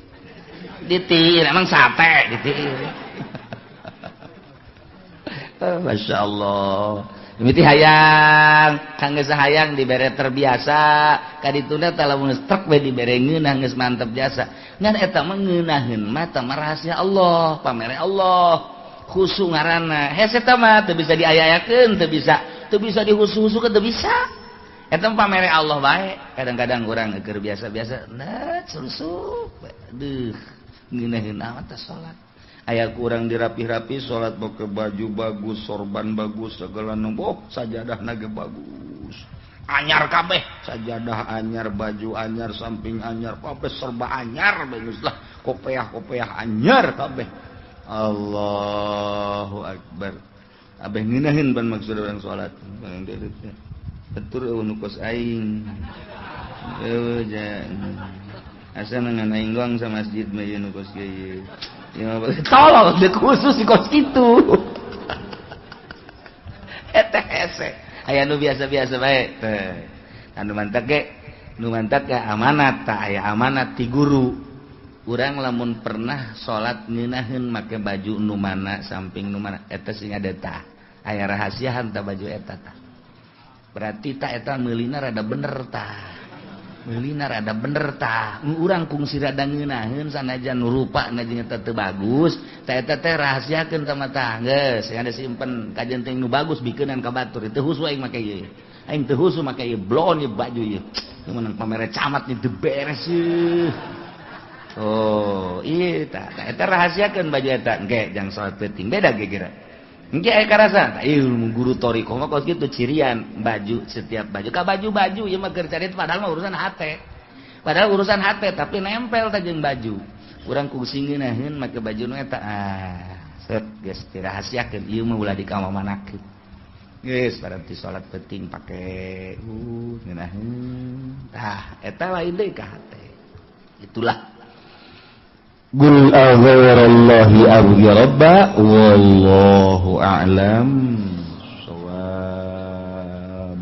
Ditiir emang sate ditiir. Masya Allah. Mimiti hayang, kangge sahayang dibere terbiasa, kadituna teh lamun trek we dibere ngeunah geus mantep jasa. Ngan eta mah ngeunaheun mah tah rahasia Allah, pamere Allah. Khusu ngaranna. Hese eta mah teu bisa diayayakeun, teu bisa dihusu-husukeun, teu bisa. Eta mah pamere Allah bae. Kadang-kadang urang keur biasa-biasa, nah susuk. Aduh, ngeunaheun amat teh salat. Aya kurang dirapih-rapih salat pakai baju bagus, sorban bagus, segala nu sajadahna ge bagus. Anyar kabeh, sajadah anyar, baju anyar, samping anyar, kabeh serba anyar bagus lah. Kopiah anyar kabeh. Allahu Akbar. Abeh ngeunaheun ban maksud urang salat. Bang dedetnya. Betur nu kos aing. Asa ngan aing doang sa masjid mah ieu nu kos kieu. Ya tolong dek khusus di kos itu. Eta hese. Aya nu biasa-biasa bae. Anu mantap ge amanat tah aya amanat ti guru. Urang lamun pernah salat ngeunaheun make baju nu mana samping nu mana eta sing ada tah. Aya rahasiaan tah baju eta tah. Berarti tah eta meulina rada bener tah. Meulina rada bener tah. Urang kungsi rada ngeunaheun sanajan rupa na jeung eta teu bagus, tah eta teh rahasiakeun ka mata. Geus, ada simpen kajen teh nu bagus bikeunan ka batur. Teu husu aing make ieu. Aing teu husu make ieu blon ieu baju ieu. Mun pamere camat ni teu beres ieu. Oh, ieu tah. Tah eta rahasiakeun baju eta. Engke jang salat penting beda ge kira. Engke aya karasan. Tah ieu guru toriko mah kos kitu cirian baju setiap baju. Ka baju-baju ieu mah keur carit padahal mah urusan hate. Padahal urusan hate tapi nempel teh jeung baju. Urang kungsi ngeunaheun make baju nu eta. Set geus dirahasiakeun ieu mah ulah dikamamanakeun. Geus berarti salat penting pake ngeunaheun. Tah eta lain deui ka hate. Itulah Qul aghayrallahi abghi rabba wallahu a'lam shawab.